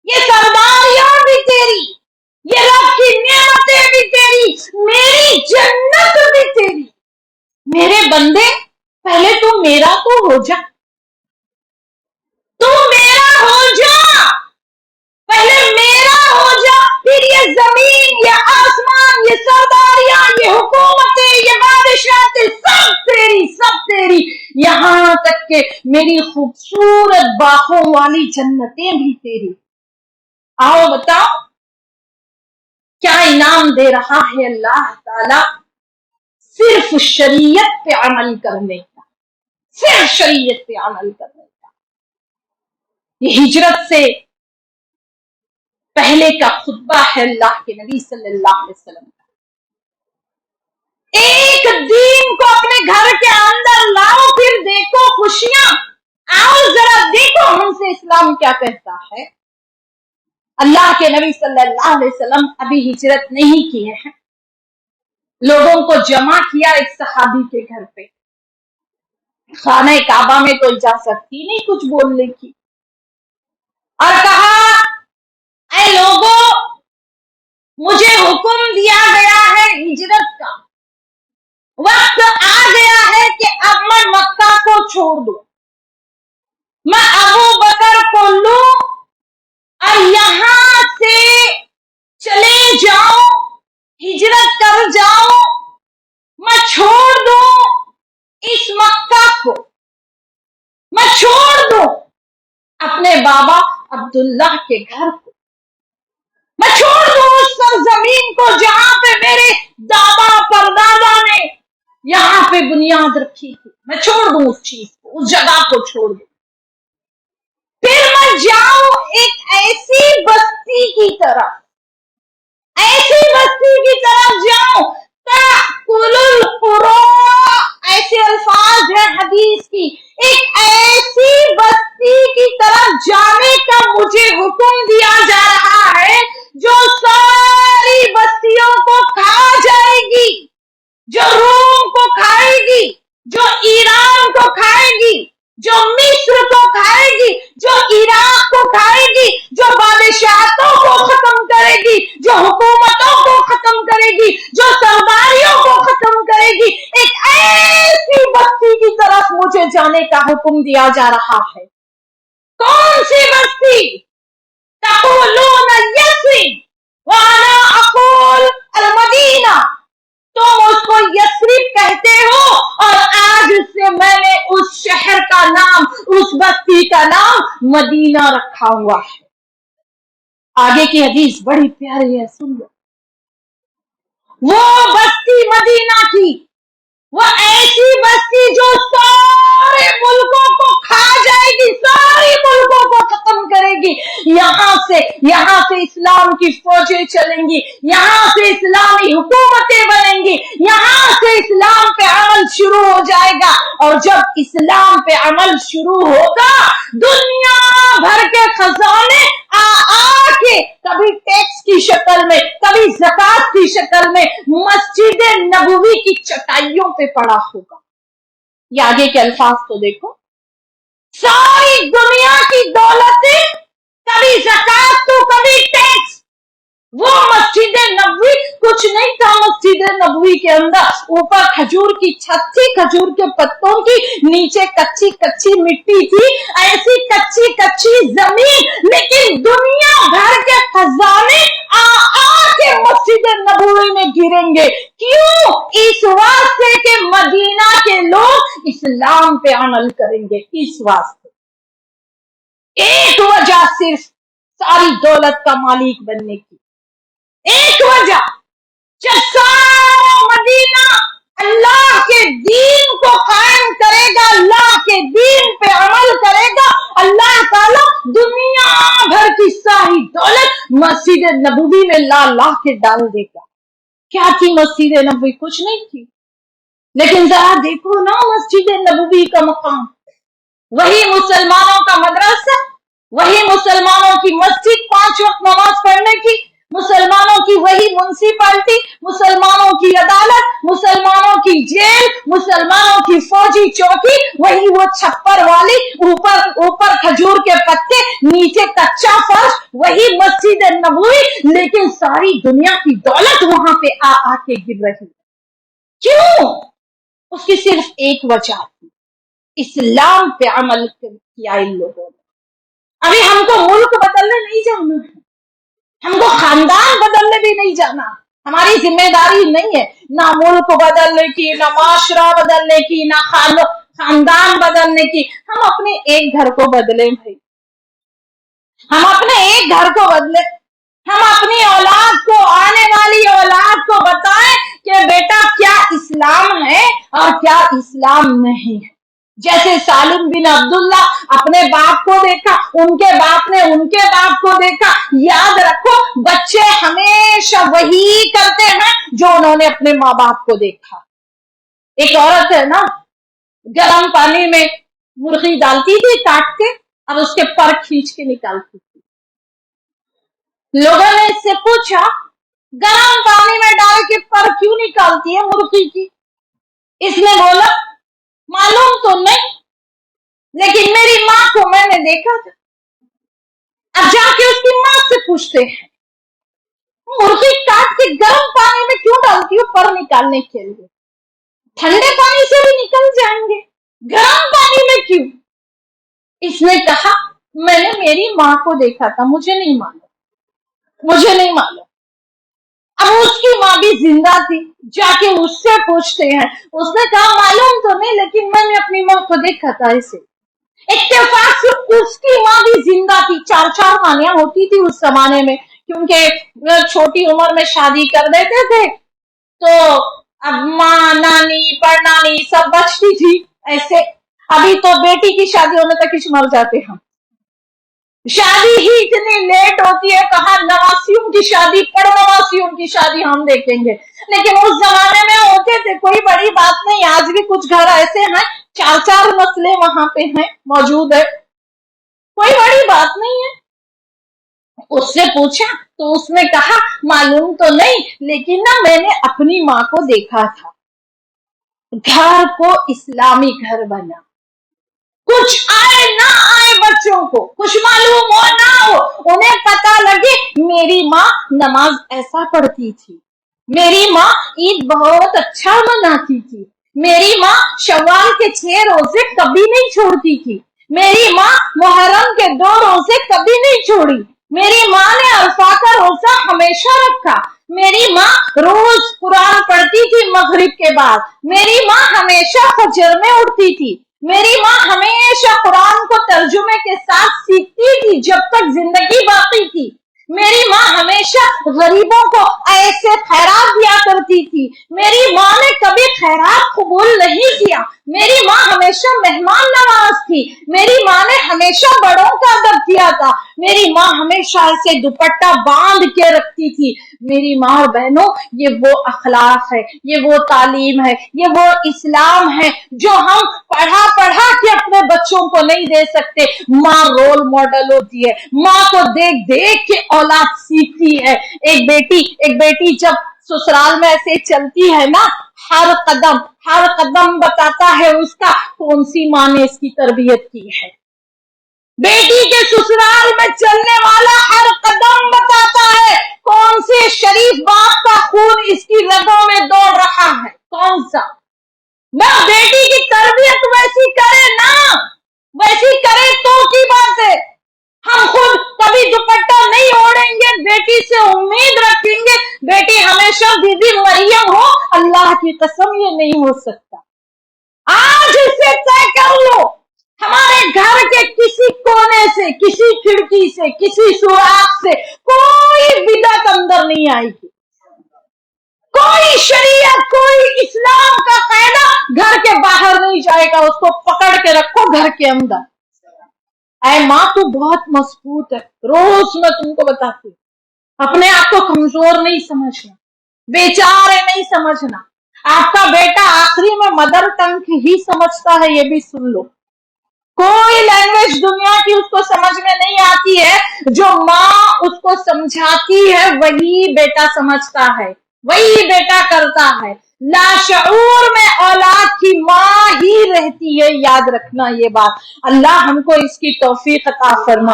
ये सरदारियां भी तेरी, ये रब की नेमतें भी तेरी, मेरी जन्नत भी तेरी। मेरे बंदे, पहले तू मेरा तो हो जा, तू मेरा हो जा, पहले मेरा हो जा, फिर ये जमीन, ये आसमान, ये सरदारियां, ये हुकूमतें, ये बादशाहतें सब तेरी, यहां तक के मेरी खूबसूरत बाहों वाली जन्नतें भी तेरी। आओ बताओ, क्या इनाम दे रहा है अल्लाह ताला? सिर्फ शरीयत पे अमल करने का, सिर्फ शरीयत पे अमल करने का। ये हिजरत से पहले का खुतबा है अल्लाह के नबी सल्लल्लाहु अलैहि वसल्लम का। एक दीन को अपने घर के अंदर लाओ, फिर देखो खुशियां। आओ जरा देखो हमसे इस्लाम क्या कहता है। अल्लाह के नबी सल्लल्लाहु अलैहि वसल्लम अभी हिजरत नहीं किए हैं, लोगों को जमा किया एक सहाबी के घर पे। खाने काबा में तो इजाजत थी नहीं कुछ बोलने की, और कहा, ऐ लोगों, मुझे हुक्म दिया गया है हिजरत का, वक्त आ गया है कि अब मैं मक्का को छोड़ दूं, मैं अबू बकर को अब्दुल्लाह के घर को, मैं छोड़ दूं उस सरजमीन को जहां पे मेरे दादा परदादा ने यहाँ पे बुनियाद रखी थी, मैं छोड़ दूं उस चीज को, उस जगह को छोड़ दूं, फिर मैं जाऊं एक ऐसी बस्ती की तरफ, ऐसी बस्ती की तरफ जाऊं, ताकुलुल कुरा, ऐसे अल्फाज है हदीस की, एक ऐसी बस्ती की तरफ जाने का मुझे हुक्म दिया जा रहा है जो सारी बस्तियों को खा जाएगी, जो रोम को खाएगी, जो ईरान को खाएगी, जो मिस्र को खाएगी, जो इराक को खाएगी, जो बादशाहतों को खत्म करेगी, जो हुकूमतों को खत्म करेगी, जो सरदारियों को खत्म करेगी, एक ऐसी बस्ती की तरफ मुझे जाने का हुक्म दिया जा रहा है। कौन सी बस्ती? तक़ूलून यस्रिब व अना अक़ूल अल मदीना, तुम उसको यस्रिब कहते हो और आज से मैंने उस शहर का नाम, उस बस्ती का नाम मदीना रखा हुआ है। आगे की हदीस बड़ी प्यारी है, सुन लो। वो बस्ती मदीना की, वो ऐसी बस्ती जो सारे मुल्कों को खा जाएगी, सारे मुल्कों को खत्म करेगी। यहाँ से इस्लाम की फौजें चलेंगी, यहाँ से इस्लामी हुकूमतें बनेंगी, यहाँ से इस्लाम पे अमल शुरू हो जाएगा। और जब इस्लाम पे अमल शुरू होगा, दुनिया भर के खजाने आके कभी टैक्स की शक्ल में, कभी ज़कात की शक्ल में मस्जिद नबवी की चटाइयों पे पड़ा होगा। ये आगे के अल्फाज तो देखो, सारी दुनिया की दौलतें, कभी ज़कात तो कभी टैक्स, वो मस्जिद नबवी कुछ नहीं था। मस्जिद नबवी के अंदर ऊपर खजूर की छत थी, खजूर के पत्तों की, नीचे कच्ची कच्ची मिट्टी थी, ऐसी कच्ची कच्ची जमीन, लेकिन दुनिया भर के खजाने के मस्जिद नबवी में गिरेंगे। क्यों? इस वास्ते के मदीना के लोग इस्लाम पे अमल करेंगे। इस वास्ते एक वजह सिर्फ सारी दौलत का मालिक बनने की, एक वजह, जब सारा मदीना अल्लाह के दीन को कायम करेगा, अल्लाह के दीन पे अमल करेगा, अल्लाह ताला दुनिया भर की सारी दौलत मस्जिद नबवी में ला के डाल देगा। क्या थी मस्जिद नबवी? कुछ नहीं थी, लेकिन जरा देखो ना मस्जिद नबवी का मकाम, वही मुसलमानों का मदरसा, वही मुसलमानों की मस्जिद 5 वक्त नमाज पढ़ने की, मुसलमानों की वही म्युनिसिपैलिटी, मुसलमानों की अदालत, मुसलमानों की जेल, मुसलमानों की फौजी चौकी, वही वो छप्पर वाली, ऊपर खजूर के पत्ते, नीचे कच्चा फर्श, वही मस्जिद नबवी, लेकिन सारी दुनिया की दौलत वहां पे आके गिर रही। क्यों? उसकी सिर्फ एक वजह थी, इस्लाम पे अमल किया इन लोगों ने। अभी हमको मुल्क बदलने नहीं जाना है, हमको खानदान बदलने भी नहीं जाना, हमारी जिम्मेदारी नहीं है ना मुल्क बदलने की, ना माशरा बदलने की, ना खानदान बदलने की। हम अपने एक घर को बदले भाई, हम अपने एक घर को बदले, हम अपनी औलाद को, आने वाली औलाद को बताएं कि बेटा क्या इस्लाम है और क्या इस्लाम नहीं है। जैसे सालिम बिन अब्दुल्ला अपने बाप को देखा, उनके बाप ने उनके बाप को देखा। याद रखो, बच्चे हमेशा वही करते हैं जो उन्होंने अपने माँ बाप को देखा। एक औरत है ना, गर्म पानी में मुर्गी डालती थी काट के, और उसके पर खींच के निकालती थी। लोगों ने इससे पूछा, गर्म पानी में डाल के पर क्यों निकालती है मुर्गी की? इसने बोला, मालूम तो नहीं, लेकिन मेरी माँ को मैंने देखा था। अब जाके उसकी माँ से पूछते हैं, मुर्गी काट के गर्म पानी में क्यों डालती हो? पर निकालने के लिए। ठंडे पानी से भी निकल जाएंगे, गर्म पानी में क्यों? इसने कहा, मैंने मेरी माँ को देखा था, मुझे नहीं मालूम। अब उसकी माँ भी जिंदा थी, जाके उससे पूछते हैं। उसने कहा, मालूम तो नहीं, लेकिन मैंने अपनी माँ को देखा था इसे। इत्तेफाक से उसकी माँ भी जिंदा थी। 4-4 मानियां होती थी उस जमाने में, क्योंकि छोटी उम्र में शादी कर देते थे, तो अब माँ, नानी, परनानी सब बचती थी। ऐसे अभी तो बेटी की शादी होने तक ही मर जाते हैं। शादी ही इतनी लेट होती है, कहा नवासियों की शादी, नवासियों की शादी हम देखेंगे, लेकिन उस जमाने में होते थे, कोई बड़ी बात नहीं। आज भी कुछ घर ऐसे हैं 4-4 मसले वहां पे हैं, मौजूद है, कोई बड़ी बात नहीं है। उससे पूछा तो उसने कहा मालूम तो नहीं, लेकिन ना मैंने अपनी माँ को देखा था, घर को इस्लामी घर बना, कुछ आए ना आए बच्चों को, कुछ मालूम हो ना हो, उन्हें पता लगे मेरी माँ नमाज ऐसा पढ़ती थी, मेरी माँ ईद बहुत अच्छा मनाती थी, मेरी माँ शव्वाल के 6 रोजे कभी नहीं छोड़ती थी, मेरी माँ मुहर्रम के 2 रोजे कभी नहीं छोड़ी, मेरी माँ ने अरफा का रोजा हमेशा रखा, मेरी माँ रोज कुरान पढ़ती थी मगरिब के बाद, मेरी माँ हमेशा फजर में उठती थी, मेरी माँ हमेशा कुरान को तर्जुमे के साथ सीखती थी जब तक जिंदगी बाकी थी, मेरी माँ हमेशा गरीबों को ऐसे खैरात दिया करती थी, मेरी माँ ने कभी खैरात कबूल नहीं किया, मेरी माँ हमेशा मेहमान नवाज थी, मेरी माँ ने हमेशा बड़ों का अदब किया था, मेरी माँ हमेशा ऐसे दुपट्टा बांध के रखती थी। मेरी माँ और बहनों, ये वो अखलाक है, ये वो तालीम है, ये वो इस्लाम है जो हम पढ़ा पढ़ा के अपने बच्चों को नहीं दे सकते। माँ रोल मॉडल होती है, माँ को देख देख के औलाद सीखती है। एक बेटी जब ससुराल में ऐसे चलती है ना, हर कदम बताता है उसका कौन सी माँ ने इसकी तरबियत की है। बेटी के ससुराल में चलने वाला हर कदम बताता है कौन से शरीफ बाप का खून इसकी रगों में दौड़ रहा है, कौन सा। मैं बेटी की तरबियत वैसी करे ना, वैसी करे तो की बात है। हम खुद कभी दुपट्टा नहीं ओढ़ेंगे, बेटी से उम्मीद रखेंगे बेटी हमेशा बीबी मरियम हो, अल्लाह की कसम ये नहीं हो सकता। आज इसे तय कर लो, हमारे घर के किसी कोने से, किसी खिड़की से, किसी सुराख से कोई बिदअत अंदर नहीं आएगी, कोई शरीयत, कोई इस्लाम का कायदा घर के बाहर नहीं जाएगा, उसको पकड़ के रखो घर के अंदर। ऐ माँ तू बहुत मजबूत है, रोज मैं तुमको बताती हूँ, अपने आप को कमजोर नहीं समझना, बेचारे नहीं समझना। आपका बेटा आखिरी में मदर टंग ही समझता है, ये भी सुन लो। कोई लैंग्वेज दुनिया की उसको समझ में नहीं आती है, जो माँ उसको समझाती है वही बेटा समझता है, वही बेटा करता है। लाशऊर में औलाद की माँ ही रहती है, याद रखना ये बात। अल्लाह हमको इसकी तौफीक अता फरमा,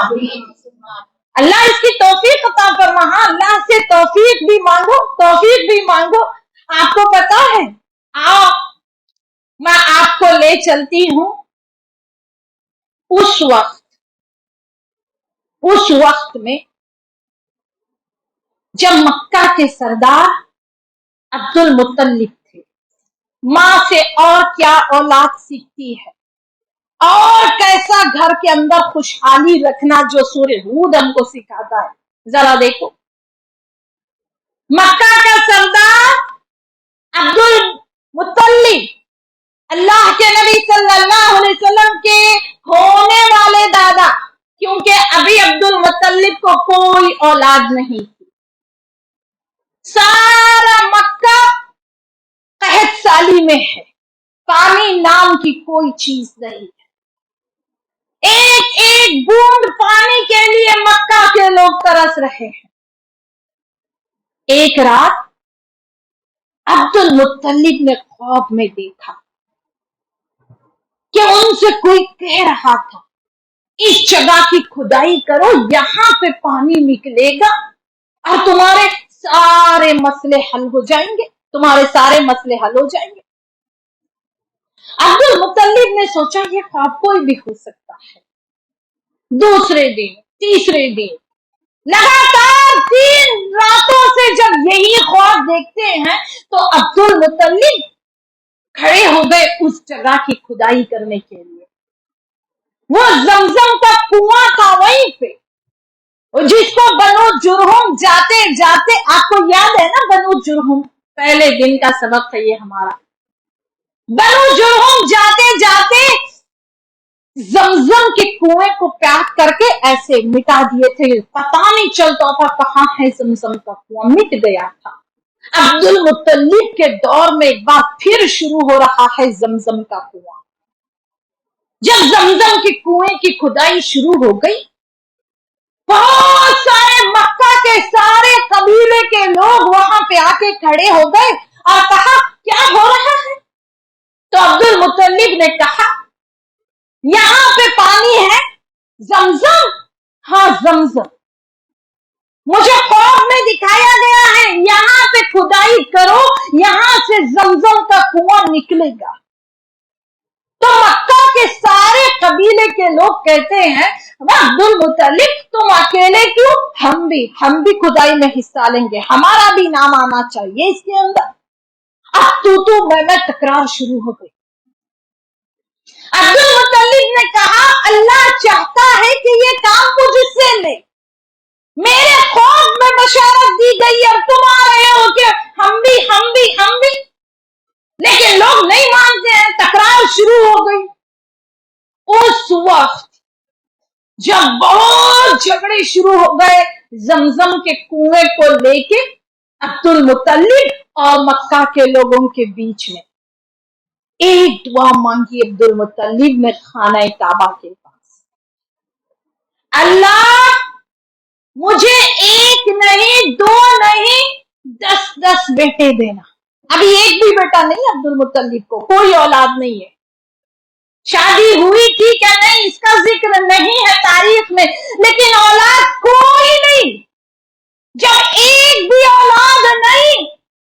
अल्लाह इसकी तौफीक अता फरमा। हाँ, अल्लाह से तौफीक भी मांगो, तौफीक भी मांगो। आपको पता है, आओ मैं आपको ले चलती हूँ उस वक्त में जब मक्का के सरदार अब्दुल मुत्तलिब थे। माँ से और क्या औलाद सीखती है, और कैसा घर के अंदर खुशहाली रखना, जो सूरह हूद हमको सिखाता है। जरा देखो, मक्का का सरदार अब्दुल मुत्तलिब अल्लाह के नबी सल्लल्लाहु अलैहि वसल्लम के होने वाले दादा, क्योंकि अभी अब्दुल मुत्तलिब को कोई औलाद नहीं थी। सारा मक्का कहत साली में है, पानी नाम की कोई चीज नहीं है। एक एक बूंद पानी के लिए मक्का के लोग तरस रहे हैं। एक रात अब्दुल मुत्तलिब ने ख्वाब में देखा कि उनसे कोई कह रहा था इस जगह की खुदाई करो, यहां पे पानी निकलेगा और तुम्हारे सारे मसले हल हो जाएंगे, तुम्हारे सारे मसले हल हो जाएंगे। अब्दुल मुत्तलिब ने सोचा ये ख्वाब कोई भी हो सकता है। दूसरे दिन, तीसरे दिन, लगातार 3 रातों से जब यही ख्वाब देखते हैं तो अब्दुल मुत्तलिब खड़े हो गए उस जगह की खुदाई करने के लिए। वो जमजम का कुआं था वहीं पे, जिसको बनु जुरहुम जाते जाते, आपको याद है ना बनु जुरहुम, पहले दिन का सबक था ये हमारा। बनु जुरहुम जाते जाते जमजम के कुएं को पैक करके ऐसे मिटा दिए थे, पता नहीं चलता था कहाँ है जमजम का कुआं, मिट गया था। अब्दुल मुत्तलिब के दौर में एक बार फिर शुरू हो रहा है जमजम का कुआं। जब जमजम के कुएं की खुदाई शुरू हो गई, बहुत सारे मक्का के सारे कबीले के लोग वहां पे आके खड़े हो गए और कहा क्या हो रहा है? तो अब्दुल मुत्तलिब ने कहा यहां पे पानी है जमजम, हाँ जमजम, मुझे ख्वाब में दिखाया गया है, यहाँ पे खुदाई करो, यहाँ से जमजम का कुआं निकलेगा। तो मक्का के सारे कबीले के लोग कहते हैं अब्दुल मुत्तलिब तुम अकेले क्यों, हम भी खुदाई में हिस्सा लेंगे, हमारा भी नाम आना चाहिए इसके अंदर। अब तू मैं तकरार शुरू हो गई। अब्दुल मुत्तलिब ने कहा अल्लाह चाहता है कि ये काम मुझसे ले, मेरे ख्वाब में बशारत दी गई और तुम आ रहे हो कि हम भी, लेकिन लोग नहीं मानते हैं, तकरार शुरू हो गई। उस वक्त जब बहुत झगड़े शुरू हो गए जमजम के कुएं को लेके अब्दुल मुत्तलिब और मक्का के लोगों के बीच में, एक दुआ मांगी अब्दुल मुत्तलिब ने खाना काबा के पास, अल्लाह मुझे एक नहीं, दो नहीं, 10 बेटे देना। अभी एक भी बेटा नहीं अब्दुल मुत्तलिब को, कोई औलाद नहीं है, शादी हुई ठीक है, नहीं इसका जिक्र नहीं है तारीख में, लेकिन औलाद कोई नहीं। जब एक भी औलाद नहीं,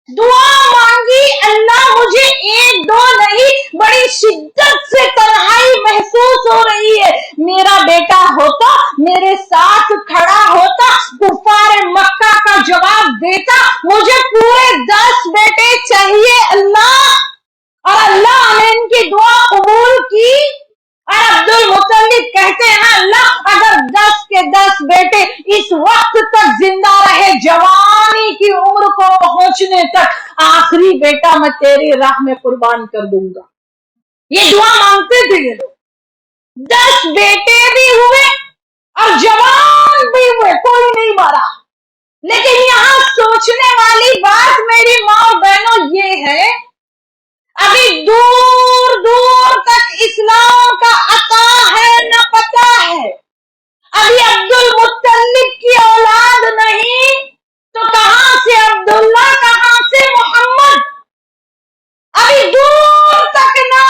दुआ मांगी अल्लाह मुझे एक दो नहीं, बड़ी शिद्दत से तन्हाई महसूस हो रही है, मेरा बेटा होता मेरे साथ खड़ा होता, कुफार मक्का का जवाब देता, मुझे पूरे 10 बेटे चाहिए अल्लाह। और अल्लाह ने इनकी दुआ कबूल की। और अब्दुल मुत्तलिब कहते हैं अल्लाह अगर 10 के 10 बेटे इस वक्त तक जिंदा रहे, जवानी की उम्र को पहुंचने तक, आखिरी बेटा मैं तेरी राह में कुर्बान कर दूंगा। ये दुआ मांगते थे ये लोग। 10 बेटे भी हुए और जवान भी हुए, कोई नहीं मरा। लेकिन यहाँ सोचने वाली बात मेरी माँ और बहनों ये है, अभी दूर दूर तक इस्लाम का अता है न पता है। अभी अब्दुल मुत्तलिब की औलाद नहीं तो कहां से अब्दुल्ला, कहां से मोहम्मद। अभी दूर तक ना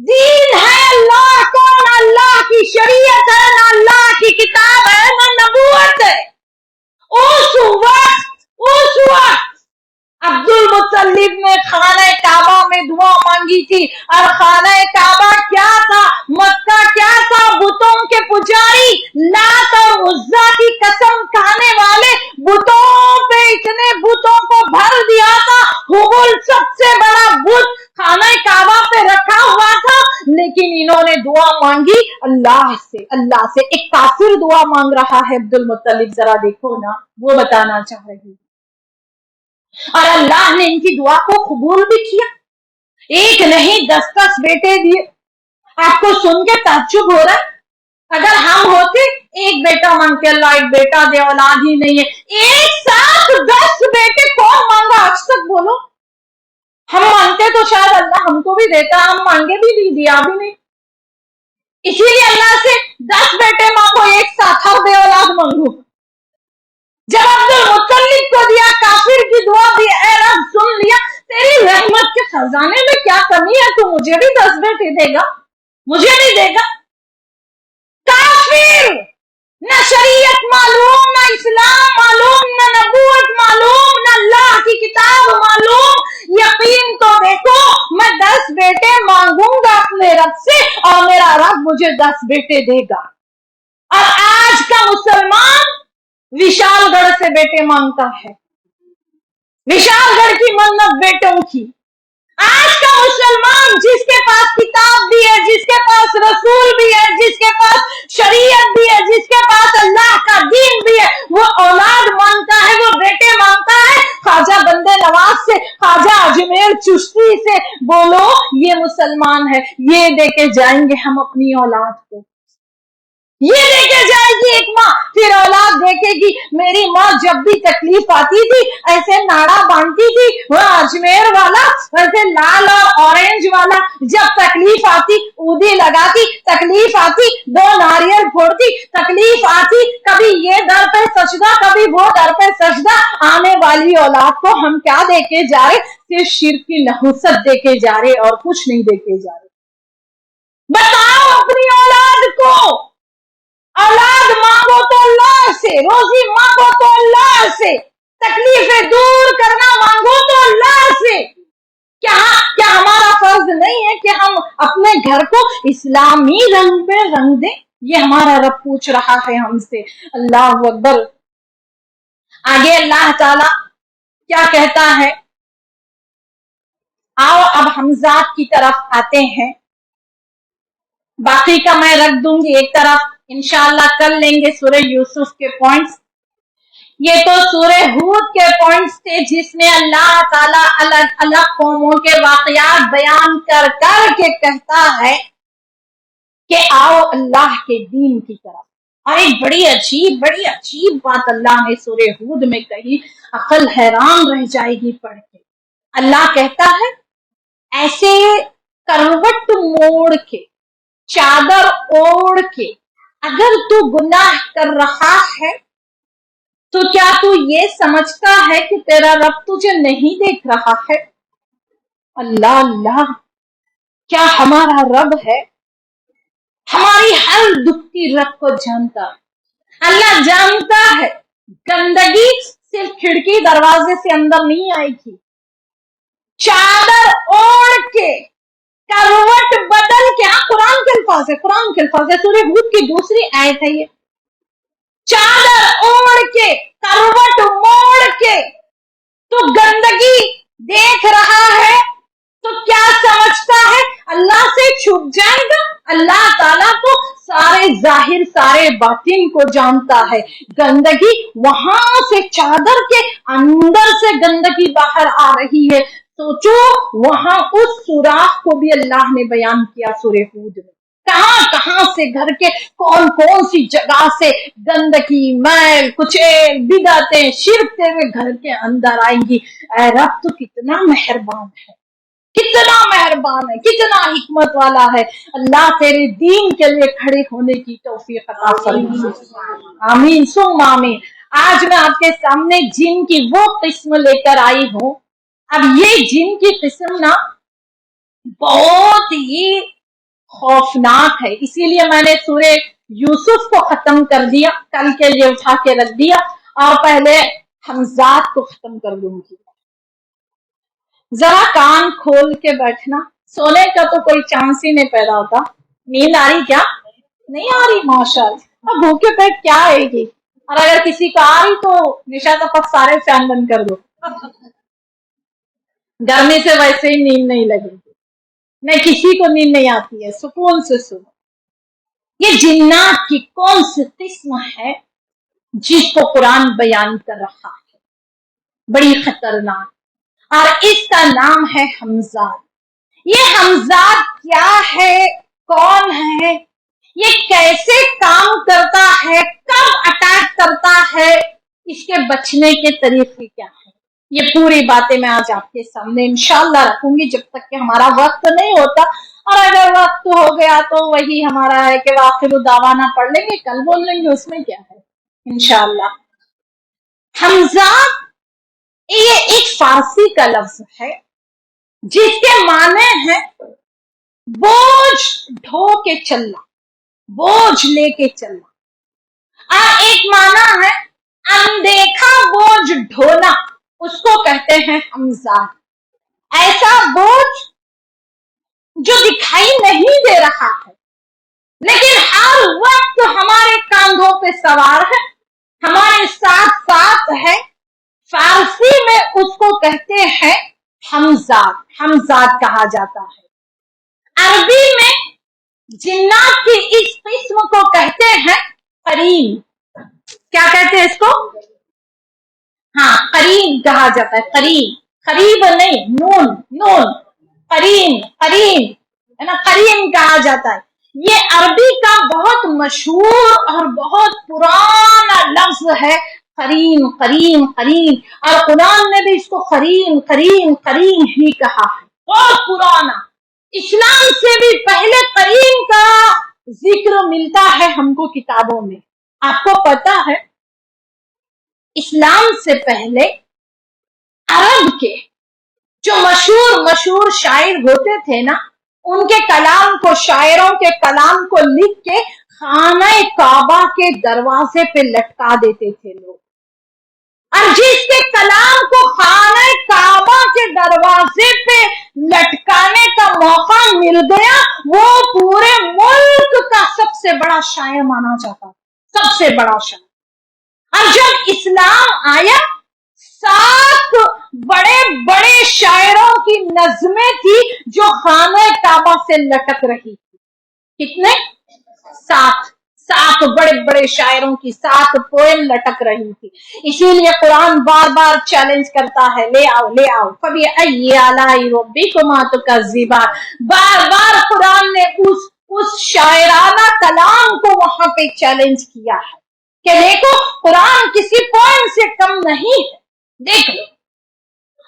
दीन है अल्लाह का, ना अल्लाह की शरीयत है, ना अल्लाह की किताब है, ना नबूवत है। उस वक्त अब्दुल मुत्तलिब ने खाना काबा में दुआ मांगी थी। और खाना काबा क्या था, मक्का क्या था, बुतों के पुजारी, लात और उज्जा की कसम खाने वाले, बुतों पे इतने बुतों को भर दिया था। हुबुल सबसे बड़ा बुत खाना काबा पे रखा हुआ था, लेकिन इन्होंने दुआ मांगी अल्लाह से। एक काफिर दुआ मांग रहा है अब्दुल मुत्तलिब, जरा देखो ना, वो बताना चाह रही। और अल्लाह ने इनकी दुआ को कबूल भी किया, एक नहीं 10 बेटे दिए। आपको सुन के ताज्जुब हो रहा है, अगर हम होते एक बेटा मांगते, अल्लाह एक बेटा दे, औलाद ही नहीं है, एक साथ 10 बेटे कौन मांगा आज तक, बोलो। हम मांगते तो शायद अल्लाह हमको भी देता, हम मांगे भी नहीं, दिया भी नहीं। इसीलिए अल्लाह से 10 बेटे मांगो एक साथ, हर बे औलाद मांगो। जब अब्दुल मुत्तलिब को दिया, काफिर की दुआ भी, ऐ रब सुन लिया, तेरी रहमत के खजाने में क्या कमी है, तू मुझे भी 10 बेटे देगा, मुझे भी देगा। काफिर, न शरीयत मालूम, न इस्लाम मालूम, न नबूवत मालूम, न अल्लाह की किताब मालूम। यकीन तो देखो, मैं 10 बेटे मांगूंगा अपने रब से और मेरा रब मुझे 10 बेटे देगा। और आज का मुसलमान विशालगढ़ से बेटे मांगता है, विशालगढ़ की मन्नत बेटों की। आज का मुसलमान जिसके पास किताब भी है, जिसके पास रसूल भी है, जिसके पास शरीयत भी है, जिसके पास अल्लाह का दीन भी है, वो औलाद मांगता है, वो बेटे मांगता है ख्वाजा बंदे नवाज से, ख्वाजा अजमेर चिश्ती से। बोलो ये मुसलमान है, ये देके जाएंगे हम अपनी औलाद को, ये देके जाएगी एक माँ, फिर औलाद देखेगी मेरी माँ जब भी तकलीफ आती थी ऐसे नाड़ा बांधती थी, वह अजमेर वाला वैसे लाल और ऑरेंज वाला, जब तकलीफ आती ऊदी लगाती, तकलीफ आती 2 नारियल फोड़ती, तकलीफ आती कभी ये दर पे सजदा कभी वो दर पे सजदा। आने वाली औलाद को हम क्या देके जा रहे? सिर्फ शिर्क की नहुसत देके जा रहे और कुछ नहीं देके जा रहे। बताओ अपनी औलाद को, औलाद मांगो तो अल्लाह से, रोजी मांगो तो अल्लाह से, तकलीफें दूर करना मांगो तो अल्लाह से। क्या हमारा फर्ज नहीं है कि हम अपने घर को इस्लामी रंग में रंग दें? ये हमारा रब पूछ रहा है हमसे। अल्लाह अकबर। आगे अल्लाह ताला क्या कहता है? आओ अब हमजात की तरफ आते हैं। बाकी का मैं रख दूंगी एक तरफ, इंशाअल्लाह कर लेंगे सूरह यूसुफ के पॉइंट्स। ये तो सूरह हूद के पॉइंट्स थे जिसमें अल्लाह ताला अलग अलग कौमों के वाकयात बयान कर कर के कहता है कि आओ अल्लाह के दीन की तरफ। और एक बड़ी अजीब बात अल्लाह ने सूरह हूद में कही, अकल हैरान रह जाएगी पढ़ के। अल्लाह कहता है ऐसे करवट मोड़ के, चादर ओढ़ के अगर तू गुनाह कर रहा है तो क्या तू ये समझता है कि तेरा रब तुझे नहीं देख रहा है? अल्लाह अल्लाह, क्या हमारा रब है? हमारी हर दुख की रब को जानता है। अल्लाह जानता है गंदगी सिर्फ खिड़की दरवाजे से अंदर नहीं आएगी। चादर ओढ़ के, करवट बदल के, कुरान के अल्फाज है, कुरान के अल्फाज है, सूरह हूद की दूसरी आयत है ये। चादर ओढ़ के, करवट मोड़ के तो गंदगी देख रहा है तो क्या समझता है अल्लाह से छुप जाएगा? अल्लाह ताला तो सारे जाहिर सारे बातिन को जानता है। गंदगी वहां से, चादर के अंदर से गंदगी बाहर आ रही है। सोचो वहां उस सुराख को भी अल्लाह ने बयान किया सूरह हूद में। कहां से, घर के कौन कौन सी जगह से गंदगी, मैल कुचैल, बिदअतें, शिर्क तेरे घर के अंदर आएंगी। ऐ रब तो कितना मेहरबान है, कितना मेहरबान है, कितना हिकमत वाला है। अल्लाह तेरे दीन के लिए खड़े होने की तौफीक अता फरमाए। आमीन सुम्मा आमीन। आज मैं आपके सामने जिन की वो किस्म लेकर आई हूं। अब ये जिन की किस्म ना बहुत ही खौफनाक है, इसीलिए मैंने सूरह यूसुफ को खत्म कर दिया, कल के लिए उठा के रख दिया और पहले हमजात को खत्म कर दूंगी। जरा कान खोल के बैठना, सोने का तो कोई चांस ही नहीं पैदा होता। नींद आ रही क्या? नहीं आ रही? माशाअल्लाह। अब भूखे पेट क्या आएगी? और अगर किसी का आ रही तो निशा तक सारे फैन बंद कर दो, गर्मी से वैसे ही नींद नहीं लगेगी। नहीं, किसी को नींद नहीं आती है, सुकून से सुनो। ये जिन्नात की कौन सी किस्म है जिसको कुरान बयान कर रहा है, बड़ी खतरनाक, और इसका नाम है हमजात। ये हमजात क्या है, कौन है, ये कैसे काम करता है, कब अटैक करता है, इसके बचने के तरीके क्या है, ये पूरी बातें मैं आज आपके सामने इंशाअल्लाह रखूंगी जब तक कि हमारा वक्त नहीं होता। और अगर वक्त हो गया तो वही हमारा है कि आखिर दावाना पढ़ लेंगे, कल बोल लेंगे, उसमें क्या है इंशाअल्लाह। हमजात ये एक फारसी का लफ्ज है जिसके माने हैं बोझ ढो के चलना, बोझ लेके चलना। और एक माना है अनदेखा बोझ ढोना, उसको कहते हैं हमजात। ऐसा बोझ जो दिखाई नहीं दे रहा है लेकिन हर वक्त हमारे कांधों पे सवार है, हमारे साथ साथ है। फारसी में उसको कहते हैं हमजात, हमजात कहा जाता है। अरबी में जिन्नात की इस किस्म को कहते हैं करीन। क्या कहते हैं इसको? हाँ, करीन कहा जाता है। करीन, करीब नहीं, नून, नून, करीन, करीन है ना, करीन कहा जाता है। ये अरबी का बहुत मशहूर और बहुत पुराना लफ्ज है, करीन, करीन, करीन। और कुरान ने भी इसको करीन, करीन, करीन ही कहा है, बहुत पुराना। इस्लाम से भी पहले करीन का जिक्र मिलता है हमको किताबों में। आपको पता है, इस्लाम से पहले अरब के जो मशहूर मशहूर शायर होते थे ना, उनके कलाम को, शायरों के कलाम को लिख के खाना काबा के दरवाजे पे लटका देते थे लोग। और जिसके कलाम को खाना काबा के दरवाजे पे लटकाने का मौका मिल गया, वो पूरे मुल्क का सबसे बड़ा शायर माना जाता, सबसे बड़ा शायर। और जब इस्लाम आया, 7 बड़े बड़े शायरों की नज़्में थी जो खाना काबा से लटक रही थी। कितने? 7 बड़े बड़े शायरों की 7 पोएम लटक रही थी। इसीलिए कुरान बार बार चैलेंज करता है, ले आओ, ले आओ। कभी बार बार कुरान ने उस शायराना कलाम को वहां पे चैलेंज किया है कि देखो, कुरान किसी पोएम से कम नहीं है। देखो,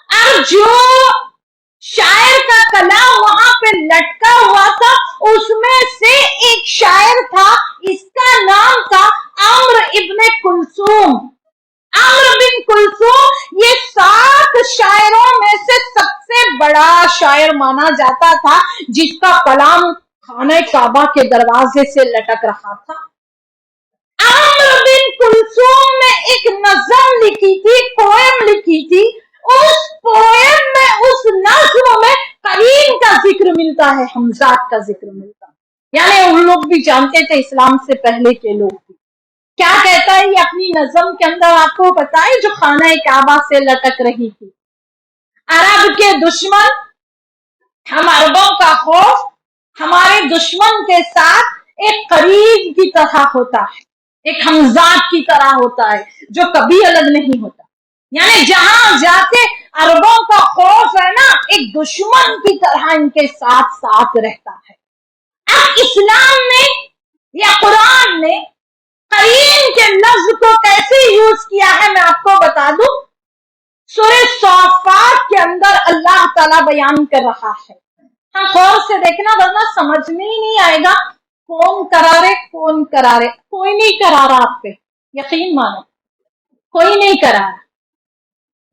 अब जो शायर का कलाम वहां पे लटका हुआ था, उसमें से एक शायर था, इसका नाम था अम्र इब्ने कुलसूम। अम्र बिन कुलसूम ये 7 शायरों में से सबसे बड़ा शायर माना जाता था, जिसका कलाम खाना काबा के दरवाजे से लटक रहा था। अम्र बिन कुलसूम ने एक नज़्म लिखी थी, पोएम लिखी थी। उस पोएम में, उस नज़्म में करीन का जिक्र मिलता है, हमजात का जिक्र मिलता है। यानी उन लोग भी जानते थे, इस्लाम से पहले के लोग भी। क्या कहता है ये अपनी नज़्म के अंदर, आपको पता है, जो खाना काबा से लटक रही थी। अरब के दुश्मन, हम अरबों का खौफ हमारे दुश्मन के साथ एक करीन की तरह होता है, एक हमजात की तरह होता है, जो कभी अलग नहीं होता। यानी जहां जाके अरबों का खौफ है ना, एक दुश्मन की तरह इनके साथ साथ रहता है। अब इस्लाम ने या कुरान ने करीन के लफ्ज को कैसे यूज किया है, मैं आपको बता दूं। सूरह साफ़ात के अंदर अल्लाह ताला बयान कर रहा है। हाँ, गौर से देखना, वरना समझ में ही नहीं आएगा कौन करारे, कौन करारे। कोई नहीं करा रहा आप पे, यकीन मानो, कोई नहीं करा रहा।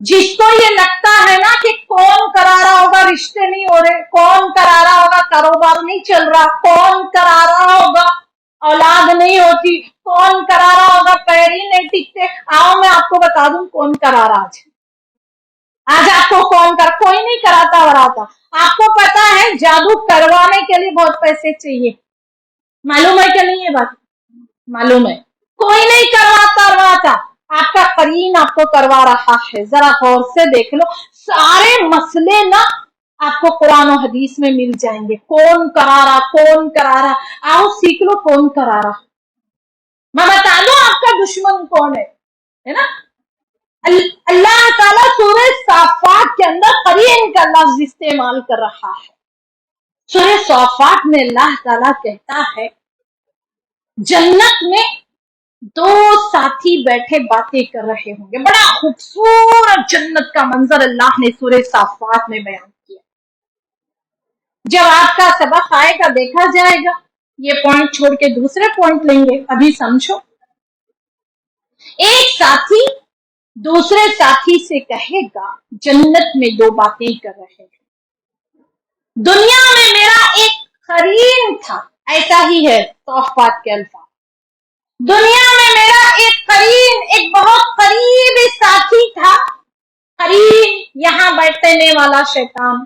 जिसको ये लगता है ना कि कौन करा रहा होगा, रिश्ते नहीं हो रहे, कौन करा रहा होगा, कारोबार नहीं चल रहा, कौन करा रहा होगा, औलाद नहीं होती, कौन करा रहा होगा, पैर ही नहीं टिकते। आओ मैं आपको बता दूं कौन करा रहा आज आपको कौन कर, कोई नहीं कराता वराता। आपको पता है, जादू करवाने के लिए बहुत पैसे चाहिए, मालूम है कि नहीं ये बात? मालूम है, कोई नहीं करवाता वराता, आपका करीन आपको करवा रहा है। जरा गौर से देख लो, सारे मसले ना आपको कुरान और हदीस में मिल जाएंगे। कौन करा रहा, कौन करा रहा, आओ सीख लो कौन करा रहा। मैं बता दू आपका दुश्मन कौन है ना। अल्लाह ताला सूरह साफ़ात के अंदर करीन का लफ्ज इस्तेमाल कर रहा है। सूरह साफ़ात में अल्लाह ताला कहता है, जन्नत में 2 साथी बैठे बातें कर रहे होंगे। बड़ा खूबसूरत जन्नत का मंजर अल्लाह ने सूरह साफ़ात में बयान किया। जब आपका सबक आएगा देखा जाएगा। ये पॉइंट छोड़ के दूसरे पॉइंट लेंगे, अभी समझो। एक साथी दूसरे साथी से कहेगा, जन्नत में 2 बातें कर रहे हैं। दुनिया में मेरा एक करीन था, ऐसा ही है साफ़ात के अल्फाज। दुनिया में मेरा एक करीन, एक बहुत करीबी साथी था। करीन यहां बैठने वाला शैतान,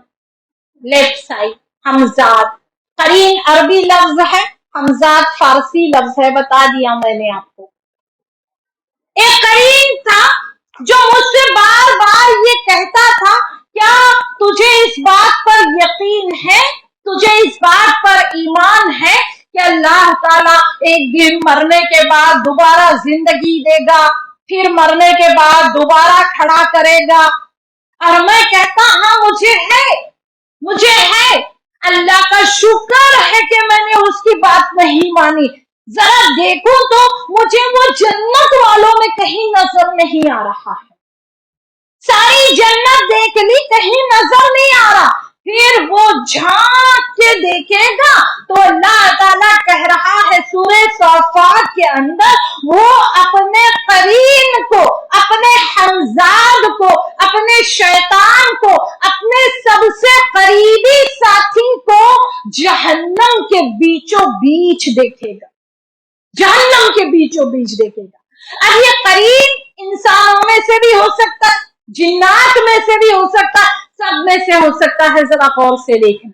लेफ्ट साइड हमजात। करीन अरबी लफ्ज है, हमजात फारसी लफ्ज है, बता दिया मैंने आपको। एक करीन था जो मुझसे बार बार ये कहता था کیا تجھے اس بات پر یقین ہے، تجھے اس بات پر ایمان ہے کہ اللہ تعالیٰ ایک دن مرنے کے بعد دوبارہ زندگی دے گا، پھر مرنے کے بعد دوبارہ کھڑا کرے گا؟ اور میں کہتا ہاں مجھے ہے، اللہ کا شکر ہے کہ میں نے اس کی بات نہیں مانی۔ ذرا دیکھوں تو مجھے وہ جنت والوں میں کہیں نظر نہیں آ رہا ہے، ساری جنت دیکھ لی کہیں نظر نہیں آ رہا۔ پھر وہ جھانک کے دیکھے گا تو اللہ تعالیٰ کہہ رہا ہے سورہ صافات کے اندر، وہ اپنے قرین کو، اپنے حمزاد کو، اپنے شیطان کو، اپنے سب سے قریبی ساتھی کو جہنم کے بیچوں بیچ دیکھے گا، جہنم کے بیچوں بیچ دیکھے گا۔ اب یہ قرین انسانوں میں سے بھی ہو سکتا ہے، جنات میں سے بھی ہو سکتا ہے، سب میں سے ہو سکتا ہے۔ ذرا غور سے دیکھنا،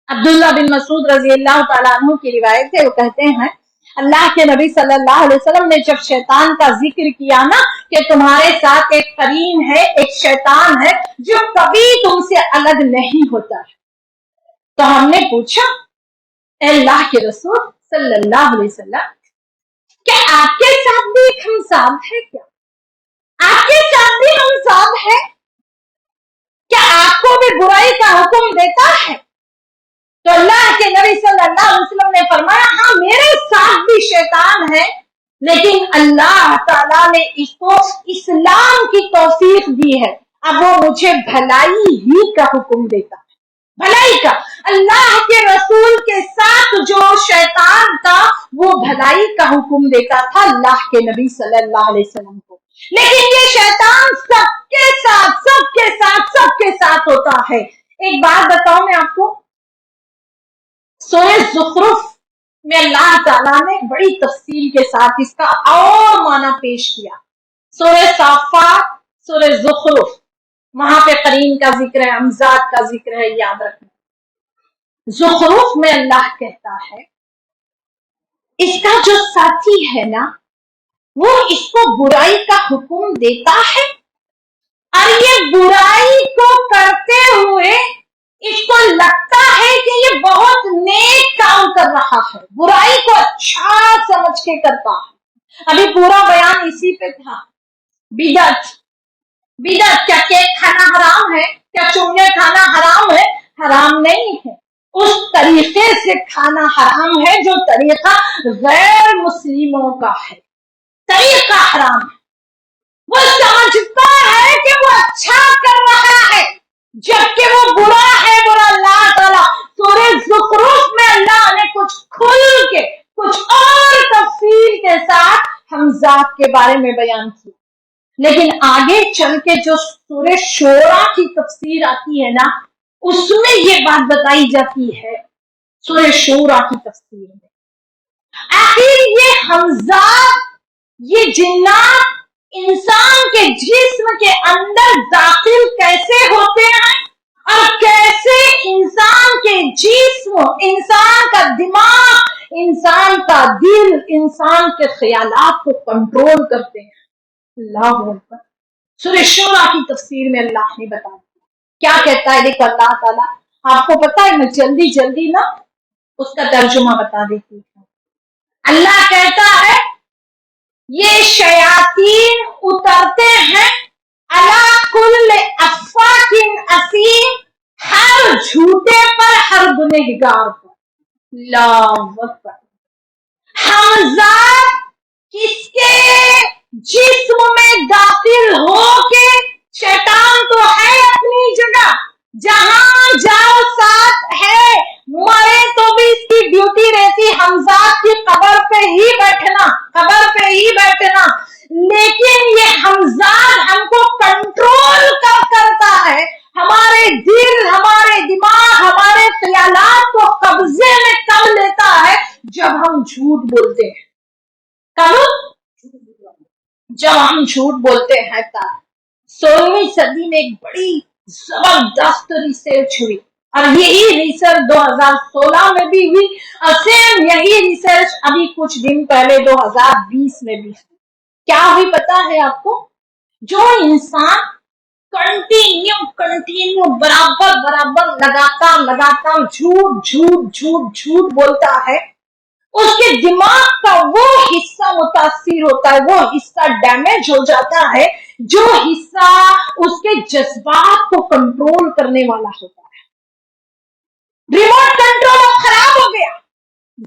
عبداللہ بن مسعود رضی اللہ تعالیٰ عنہ کی روایت ہے، وہ کہتے ہیں اللہ کے نبی صلی اللہ علیہ وسلم نے جب شیطان کا ذکر کیا نا کہ تمہارے ساتھ ایک قرین ہے، ایک شیطان ہے جو کبھی تم سے الگ نہیں ہوتا، تو ہم نے پوچھا اے اللہ کے رسول صلی اللہ علیہ وسلم، کیا آپ کے ساتھ بھی ایک ہمساد ہے؟ کیا آپ کے ساتھ بھی ہمساد ہے؟ کیا آپ کو بھی برائی کا حکم دیتا ہے؟ تو اللہ کے نبی صلی اللہ علیہ وسلم نے فرمایا ہاں میرے ساتھ بھی شیطان ہے، لیکن اللہ تعالیٰ نے اس کو اسلام کی توفیق دی ہے، اب وہ مجھے بھلائی ہی کا حکم دیتا ہے، بھلائی کا۔ اللہ کے رسول کے ساتھ جو شیطان تھا وہ بھلائی کا حکم دیتا تھا اللہ کے نبی صلی اللہ علیہ وسلم کو، لیکن یہ شیطان سب کے ساتھ ہوتا ہے۔ ایک بات بتاؤں میں آپ کو، سورہ زخرف میں اللہ تعالیٰ نے بڑی تفصیل کے ساتھ اس کا اور معنی پیش کیا۔ سورہ صافات، سورہ زخرف، وہاں پہ قرین کا ذکر ہے، امزاد کا ذکر ہے، یاد رکھنا۔ زخرف میں اللہ کہتا ہے اس کا جو ساتھی ہے نا وہ اس کو برائی کا حکم دیتا ہے، اور یہ برائی کو کرتے ہوئے اس کو لگتا ہے کہ یہ بہت نیک کام کر رہا ہے، برائی کو اچھا سمجھ کے کرتا ہے۔ ابھی پورا بیان اسی پہ تھا۔ بدعت کیا کیک کھانا حرام ہے؟ کیا چونگے کھانا حرام ہے؟ حرام نہیں ہے، اس طریقے سے کھانا حرام ہے جو طریقہ غیر مسلموں کا ہے، طریقہ حرام ہے۔ وہ سمجھتا ہے کہ وہ اچھا کر رہا ہے جبکہ وہ برا ہے، برا۔ اللہ تعالیٰ سورہ زخرف میں اللہ نے کچھ کھل کے، کچھ اور تفصیل کے ساتھ حمزات کے بارے میں بیان کیا، لیکن آگے چل کے جو سورہ شورا کی تفسیر آتی ہے نا اس میں یہ بات بتائی جاتی ہے، سورہ شورا کی تفسیر میں آخر یہ حمزات، یہ جنات انسان کے جسم کے اندر داخل کیسے ہوتے ہیں، اور کیسے انسان کے جسم، انسان کا دماغ، انسان کا دل، انسان کے خیالات کو کنٹرول کرتے ہیں۔ اللہ اکبر۔ سورہ شورا کی تفسیر میں اللہ نے بتا دیا کیا کہتا ہے۔ دیکھو اللہ تعالیٰ، آپ کو پتا ہے میں جلدی نا اس کا ترجمہ بتا دیتی ہوں۔ اللہ کہتا ہے یہ شیاطین اترتے ہیں علی کل افاک اثیم، ہر جھوٹے پر، ہر گنہگار پر۔ اللہ اکبر۔ حمزات کس کے جسم میں داخل ہو کے، شیطان تو ہے اپنی جگہ، جہاں جاؤ ساتھ ہے، مرے تو بھی اس کی ڈیوٹی رہتی حمزات کی قبر پہ ہی بیٹھنا، قبر پہ ہی بیٹھنا، لیکن یہ حمزات ہم کو کنٹرول کرتا ہے، ہمارے دل، ہمارے دماغ، ہمارے خیالات کو قبضے میں کر لیتا ہے جب ہم جھوٹ بولتے ہیں۔ جب ہم جھوٹ بولتے ہیں۔ 16ویں صدی میں ایک بڑی زبردست ریسرچ ہوئی، اور یہی ریسرچ 2016 میں بھی ہوئی، اور سیم یہی ریسرچ ابھی کچھ دن پہلے 2020 میں بھی ہوئی۔ کیا ہوئی پتا ہے آپ کو؟ جو انسان कंटिन्यू बराबर लगातार झूठ बोलता है, उसके दिमाग का वो हिस्सा मुतासिर होता है, वो हिस्सा डैमेज हो जाता है, जो हिस्सा उसके जज्बात को कंट्रोल करने वाला होता है। रिमोट कंट्रोल अब खराब हो गया।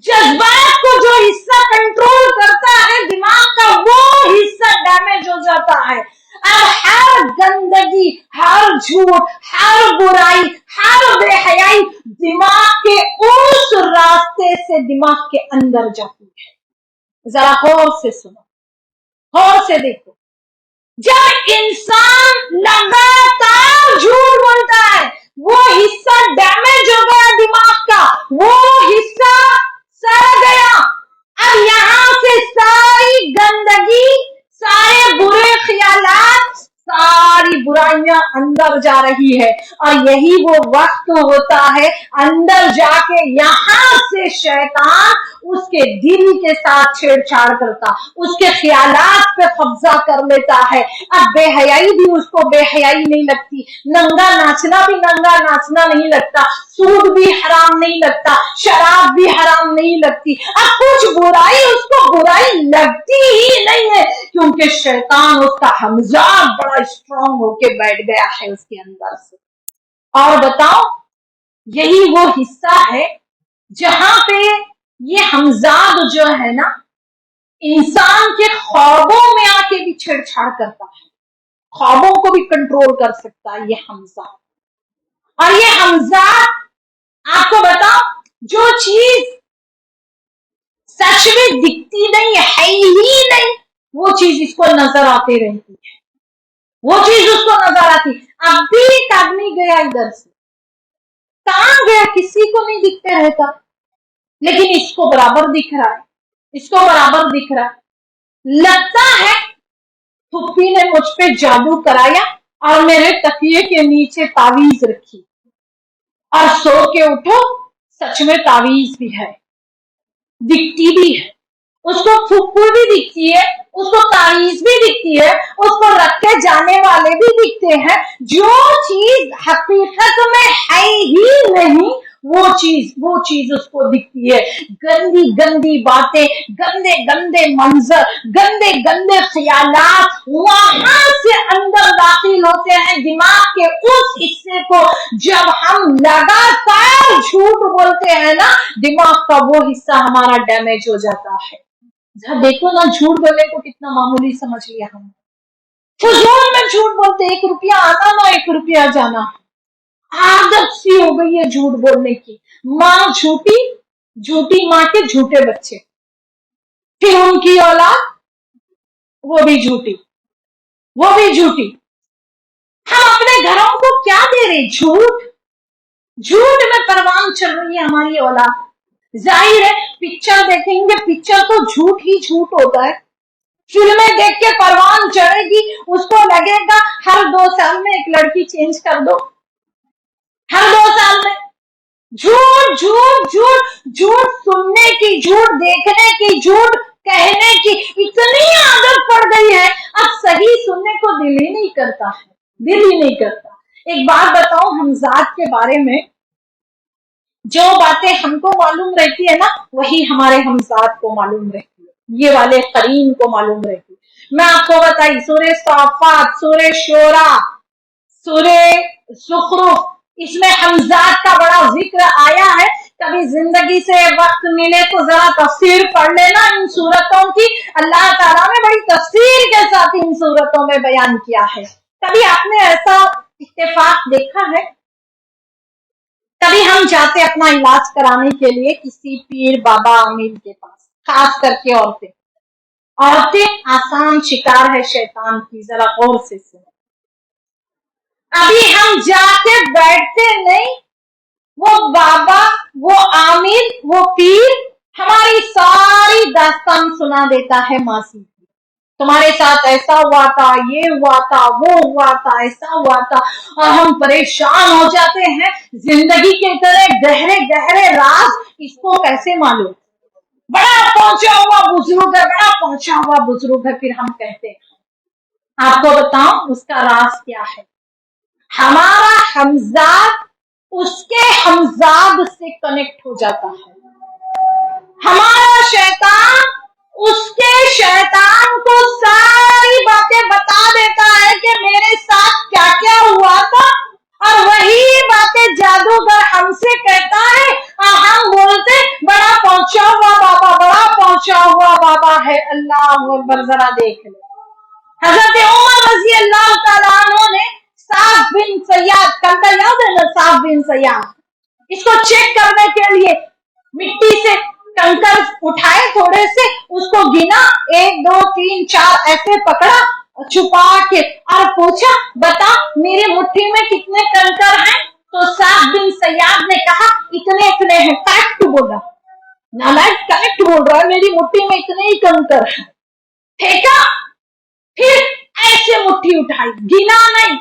जज्बात को जो हिस्सा कंट्रोल करता है दिमाग का, वो हिस्सा डैमेज हो जाता है। अब हर गंदगी, हर झूठ, हर बुराई, हर बेहयाई दिमाग के उस रास्ते से दिमाग के अंदर जाती है। जरा गौर से सुनो, गौर से देखो। जब इंसान लगातार झूठ बोलता है, वो हिस्सा डैमेज हो गया दिमाग का, वो हिस्सा सड़ गया। अब यहां से सारी गंदगी, सारे बुरे ख्यालात, सारी बुराइयां अंदर जा रही है, और यही वो वक्त होता है अंदर जाके यहां से शैतान उसके दिल के साथ छेड़छाड़ करता, उसके ख्यालात पे कब्जा कर लेता है। अब बेहयाई भी उसको बेहयाई नहीं लगती, नंगा नाचना भी नंगा नाचना नहीं लगता, सूद भी हराम नहीं लगता, शराब भी हराम नहीं लगती। अब कुछ बुराई उसको बुराई लगती ही नहीं है, क्योंकि शैतान उसका हमजा बड़ा स्ट्रांग होके बैठ गया है उसके अंदर से। और बताओ, यही वो हिस्सा है जहां पे ये हमजाद जो है ना, इंसान के ख्वाबों में आके भी छेड़छाड़ करता है, ख्वाबों को भी कंट्रोल कर सकता है ये हमजाद। और ये हमजाद, आपको बताओ, जो चीज सच में दिखती नहीं है ही नहीं, वो चीज इसको नजर आती रहती है, वो चीज उसको नजर आती। अब भी एक आदमी गया इधर से, कहां गया किसी को नहीं दिखते रहता, लेकिन इसको बराबर दिख रहा है, इसको बराबर दिख रहा है। लगता है फुप्पी ने मुझ पे जादू कराया और मेरे तकिए के नीचे तावीज रखी, और सो के उठो सच में तावीज भी है, दिखती भी है, उसको फुप्पू भी दिखती है, उसको तावीज भी दिखती है, उसको रखे जाने वाले भी दिखते हैं। जो चीज हकीकत में है ही नहीं, वो चीज उसको दिखती है। गंदी गंदी बातें, गंदे गंदे मंजर, गंदे गंदे ख्यालात वहां से अंदर दाखिल होते हैं दिमाग के उस हिस्से को। जब हम लगातार झूठ बोलते हैं ना, दिमाग का वो हिस्सा हमारा डैमेज हो जाता है। देखो ना, झूठ बोलने को कितना मामूली समझ लिया हमने। फजूल में झूठ बोलते, 1 रुपया आना ना 1 रुपया जाना, आदत सी हो गई है झूठ बोलने की। माँ झूठी, झूठी माँ के झूठे बच्चे, फिर उनकी औलाद वो भी झूठी, वो भी झूठी। हम अपने घरों को क्या दे रहे? झूठ। झूठ में परवान चल रही है हमारी औलाद। जाहिर है, पिक्चर देखेंगे, पिक्चर तो झूठ ही झूठ होता है। फिल्में देख के परवान चढ़ेगी, उसको लगेगा हर 2 साल में एक लड़की चेंज कर दो, हर 2 साल में। झूठ झूठ झूठ झूठ, सुनने की झूठ, देखने की झूठ, कहने की इतनी आदत पड़ गई है, अब सही सुनने को दिल ही नहीं करता है, दिल ही नहीं करता। एक बात बताओ, हमजाद के बारे में जो बातें हमको मालूम रहती है ना, वही हमारे हमजाद को मालूम रहती है, ये वाले करीन को मालूम रहती है। मैं आपको बताई, सूरह साफात, सूरह शोरा, सूरह ज़ुखरुफ, इसमें हमजाद का बड़ा जिक्र आया है। कभी जिंदगी से वक्त मिले तो जरा तफसीर पढ़ लेना इन सूरतों की। अल्लाह ताला ने बड़ी तफसीर के साथ इन सूरतों में बयान किया है। कभी आपने ऐसा इत्तेफाक देखा है? कभी हम जाते अपना इलाज कराने के लिए किसी पीर बाबा आमिर के पास, खास करके औरतें आसान शिकार है शैतान की। जरा गौर से सुनो, अभी हम जाके बैठते नहीं, वो बाबा, वो आमिर, वो पीर हमारी सारी दास्तान सुना देता है मासी की। तुम्हारे साथ ऐसा हुआ था, ये हुआ था, वो हुआ था, ऐसा हुआ था, और हम परेशान हो जाते हैं। जिंदगी के इतने गहरे गहरे राज इसको कैसे मालूम? बड़ा पहुंचा हुआ बुजुर्ग है, बड़ा पहुंचा हुआ बुजुर्ग है। फिर हम कहते हैं, आपको बताऊं उसका राज क्या है? हमारा हमजाद उसके हमजाद से कनेक्ट हो जाता है, हमारा शैतान उसके शैतान को सारी बातें बता देता है कि मेरे साथ क्या क्या हुआ था, और वही बातें जादूगर हमसे कहता है और हम बोलते बड़ा पहुंचा हुआ बाबा, बड़ा पहुंचा हुआ बाबा है। अल्लाह अकबर। जरा देख ले, हजरत उमर रजी अल्लाह तआला अन्हु ने साफ बिन सैयाद, कंकर याद है ना, साफ बिन सैयाद, इसको चेक करने के लिए मिट्टी से कंकर उठाए, थोड़े से उसको गिना, 1 2 3 4 ऐसे पकड़ा छुपा के और पूछा बता मेरे मुट्ठी में कितने कंकर हैं? तो साफ बिन सैयाद ने कहा इतने इतने हैं। करेक्ट बोला, नालायक करेक्ट बोल रहा है, मेरी मुट्ठी में इतने ही कंकर हैं। फेंका, फिर ऐसे मुट्ठी उठाई, गिना नहीं,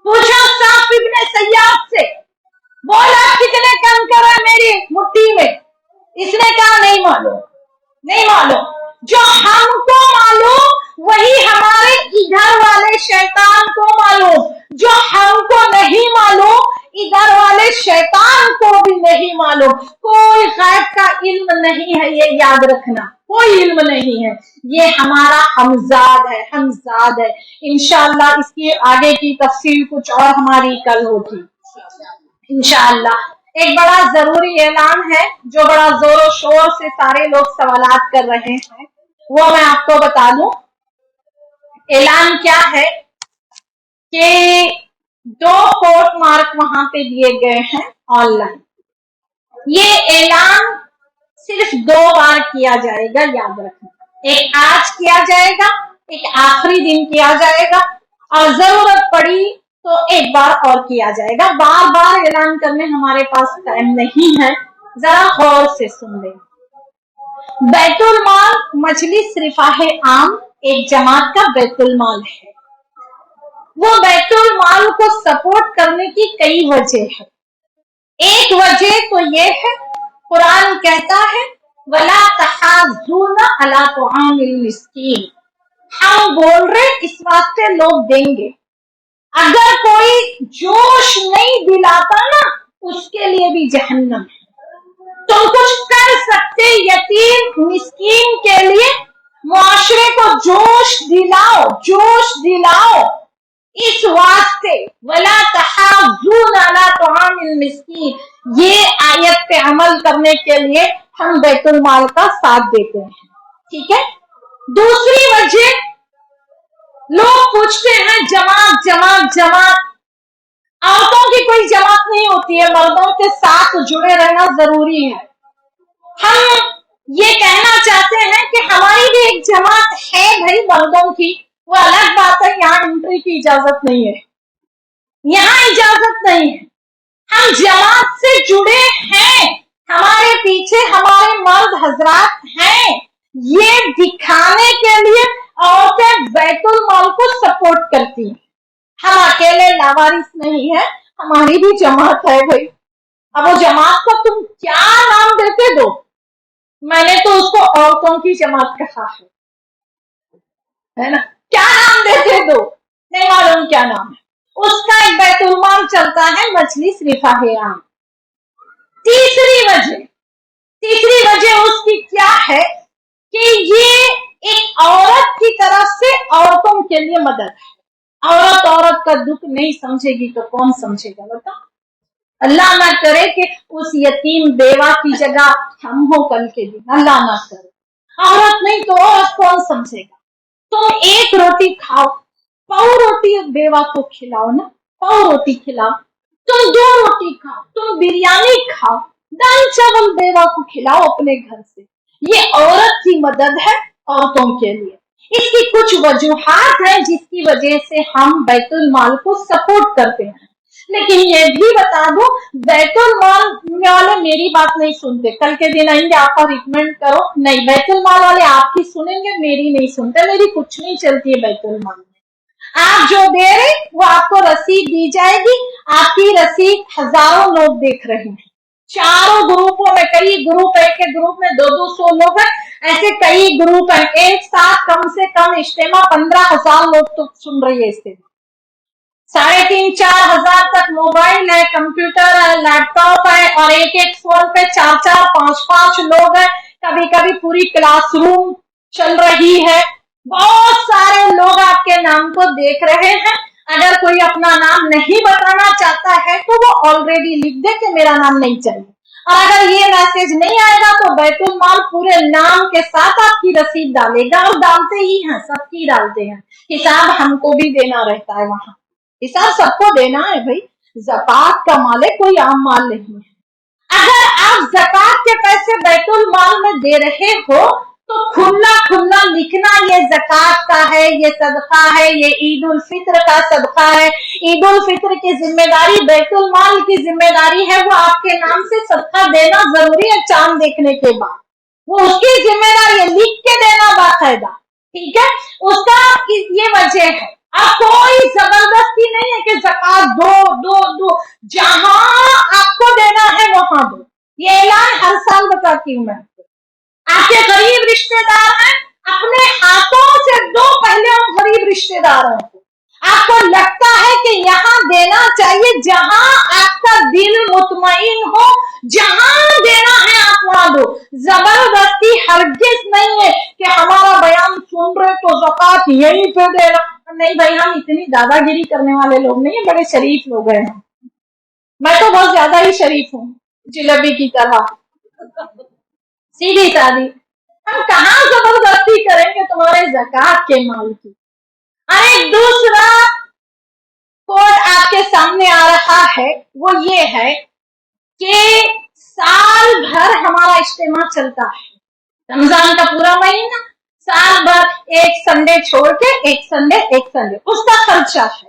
पूछा साफ इब्न सैयाद से, बोला कितने कंकर है मेरी मुट्ठी में? इसने कहा नहीं मालूम, नहीं मालूम। जो हमको मालूम वही हमारे इधर वाले शैतान को मालूम, जो हमको नहीं मालूम इधर वाले शैतान को भी नहीं मालूम। कोई गैब का इल्म नहीं है, ये याद रखना, कोई इल्म नहीं है, ये हमारा हमजाद है, हमजाद है। इंशाअल्लाह इसकी आगे की तफसील कुछ और हमारी कल होगी इंशाअल्लाह। एक बड़ा जरूरी ऐलान है जो बड़ा जोरों शोर से सारे लोग सवालात कर रहे हैं, वो मैं आपको बता दूं। ऐलान क्या है कि 2 कोट मार्क वहां पे दिए गए हैं ऑनलाइन। ये ऐलान सिर्फ 2 बार किया जाएगा, याद रखना। एक आज किया जाएगा, एक आखिरी दिन किया जाएगा, और जरूरत पड़ी तो एक बार और किया जाएगा। बार बार ऐलान करने हमारे पास टाइम नहीं है, जरा गौर से सुन लें। बैतुल माल मजलिस रिफाह आम एक जमात का बैतुल माल है। वो बैतुल माल को सपोर्ट करने की कई वजह है। एक वजह तो ये है, कुरान कहता है वला तहाज़ूना अला तुआमिल मिस्कीन, हम बोल रहे इस वास्ते लोग देंगे। अगर कोई जोश नहीं दिलाता ना, उसके लिए भी जहन्नम है। तुम कुछ कर सकते यतीम मिस्कीन के लिए, मुआशरे को जोश दिलाओ, जोश दिलाओ, इस वास्ते वला तहाज़ूना अला तुआमिल मिस्कीन, ये आयत पे अमल करने के लिए हम बैतुल माल का साथ देते हैं। ठीक है। दूसरी वजह, लोग पूछते हैं जमात जमात जमात, औरतों की कोई जमात नहीं होती है, मर्दों के साथ जुड़े रहना जरूरी है। हम ये कहना चाहते हैं कि हमारी भी एक जमात है भाई मर्दों की, वो अलग बात है, यहाँ एंट्री की इजाजत नहीं है, यहाँ इजाजत नहीं है। हम जमात से जुड़े हैं, हमारे पीछे हमारे मर्द हजरात हैं, ये दिखाने के लिए औरतें बैतुल माल को सपोर्ट करती हैं। हम अकेले लावारिस नहीं है, हमारी भी जमात है भाई। अब वो जमात को तुम क्या नाम देते दो, मैंने तो उसको औरतों की जमात कहा है ना, क्या नाम देते दो नहीं मालूम क्या नाम है उसका। एक बैतुल माल चलता है मजलिस रिफाह आम। तीसरी वजह उसकी क्या है कि ये एक औरत की तरफ से औरतों के लिए मदद है। औरत का दुख नहीं समझेगी तो कौन समझेगा बता। अल्लाह ना करे कि उस यतीम बेवा की जगह हम हो कल के दिन, अल्लाह ना करे। औरत नहीं तो औरत कौन समझेगा। तुम एक रोटी खाओ, पाव रोटी बेवा को खिलाओ ना, पाव रोटी खिलाओ। तुम 2 रोटी खाओ, तुम बिरयानी खाओ, दाल चावल बेवा को खिलाओ अपने घर से। ये औरत की मदद है औरतों के लिए। इसकी कुछ वजूहात हैं जिसकी वजह से हम बैतुल माल को सपोर्ट करते हैं। लेकिन ये भी बता दो, बैतुल माल वाले मेरी बात नहीं सुनते, कल के दिन आएंगे आपका रिकमेंड करो, नहीं, बैतुल माल वाले आपकी सुनेंगे, मेरी नहीं सुनते। मेरी कुछ नहीं चलती है बैतुल माल में। आप जो दे रहे वो आपको रसीद दी जाएगी, आपकी रसीद हजारों लोग देख रहे हैं, चारों ग्रुपों में, कई ग्रुप है, एक ग्रुप में 200-200 लोग हैं, ऐसे कई ग्रुप हैं, एक साथ कम से कम इज्तिमा 15,000 लोग तो सुन रही है इज्तिमा। 3,500-4,000 तक मोबाइल है, कंप्यूटर है, लैपटॉप है, और एक एक फोन पे 4-4, 5-5 लोग हैं। कभी कभी पूरी क्लासरूम चल रही है, बहुत सारे लोग आपके नाम को देख रहे हैं। अगर कोई अपना नाम नहीं बताना चाहता है तो वो ऑलरेडी लिख दे कि मेरा नाम नहीं चाहिए, और अगर ये मैसेज नहीं आएगा तो बैतुल माल पूरे नाम के साथ आपकी रसीद डालेगा, और डालते ही हैं, सबकी डालते हैं। हिसाब हमको भी देना रहता है, वहां हिसाब सबको देना है भाई। ज़कात का माल है, कोई आम माल नहीं है। अगर आप ज़कात के पैसे बैतुल माल में दे रहे हो तो खुला खुला लिखना, ये ज़कात का है, ये सदका है, ये ईद उल फित्र का सदका है। ईद उल फित्र की जिम्मेदारी बैतुल माल की जिम्मेदारी है, वो आपके नाम से सदका देना जरूरी है चांद देखने के बाद, वो उसकी जिम्मेदारी है, लिख के देना बाकायदा, ठीक है। उसका ये वजह है, आप कोई जबरदस्ती नहीं है कि ज़कात दो दो दो, जहां आपको देना है वहां दो। ये ऐलान हर साल बताती हूँ मैं। आपके गरीब रिश्तेदार हैं, अपने हाथों से दो पहले उन गरीब रिश्तेदारों को। आपको लगता है कि यहाँ देना चाहिए, जहां आपका दिल मुतमईन हो, जहां देना है आप वहां दो। जबरदस्ती हरगिज नहीं है कि हमारा बयान सुन रहे तो ज़कात यहीं पे देना। नहीं भाई, हम इतनी दादागिरी करने वाले लोग नहीं है, बड़े शरीफ लोग हैं। मैं तो बहुत ज्यादा ही शरीफ हूँ, जिलेबी की तरह सीधी सादी। हम कहाँ जबरदस्ती करेंगे तुम्हारे ज़कात के माल की। अरे दूसरा कोड आपके सामने आ रहा है, वो ये है कि साल भर हमारा इज्तिमा चलता है, रमजान का पूरा महीना, साल भर एक संडे छोड़ के एक संडे उसका खर्चा है,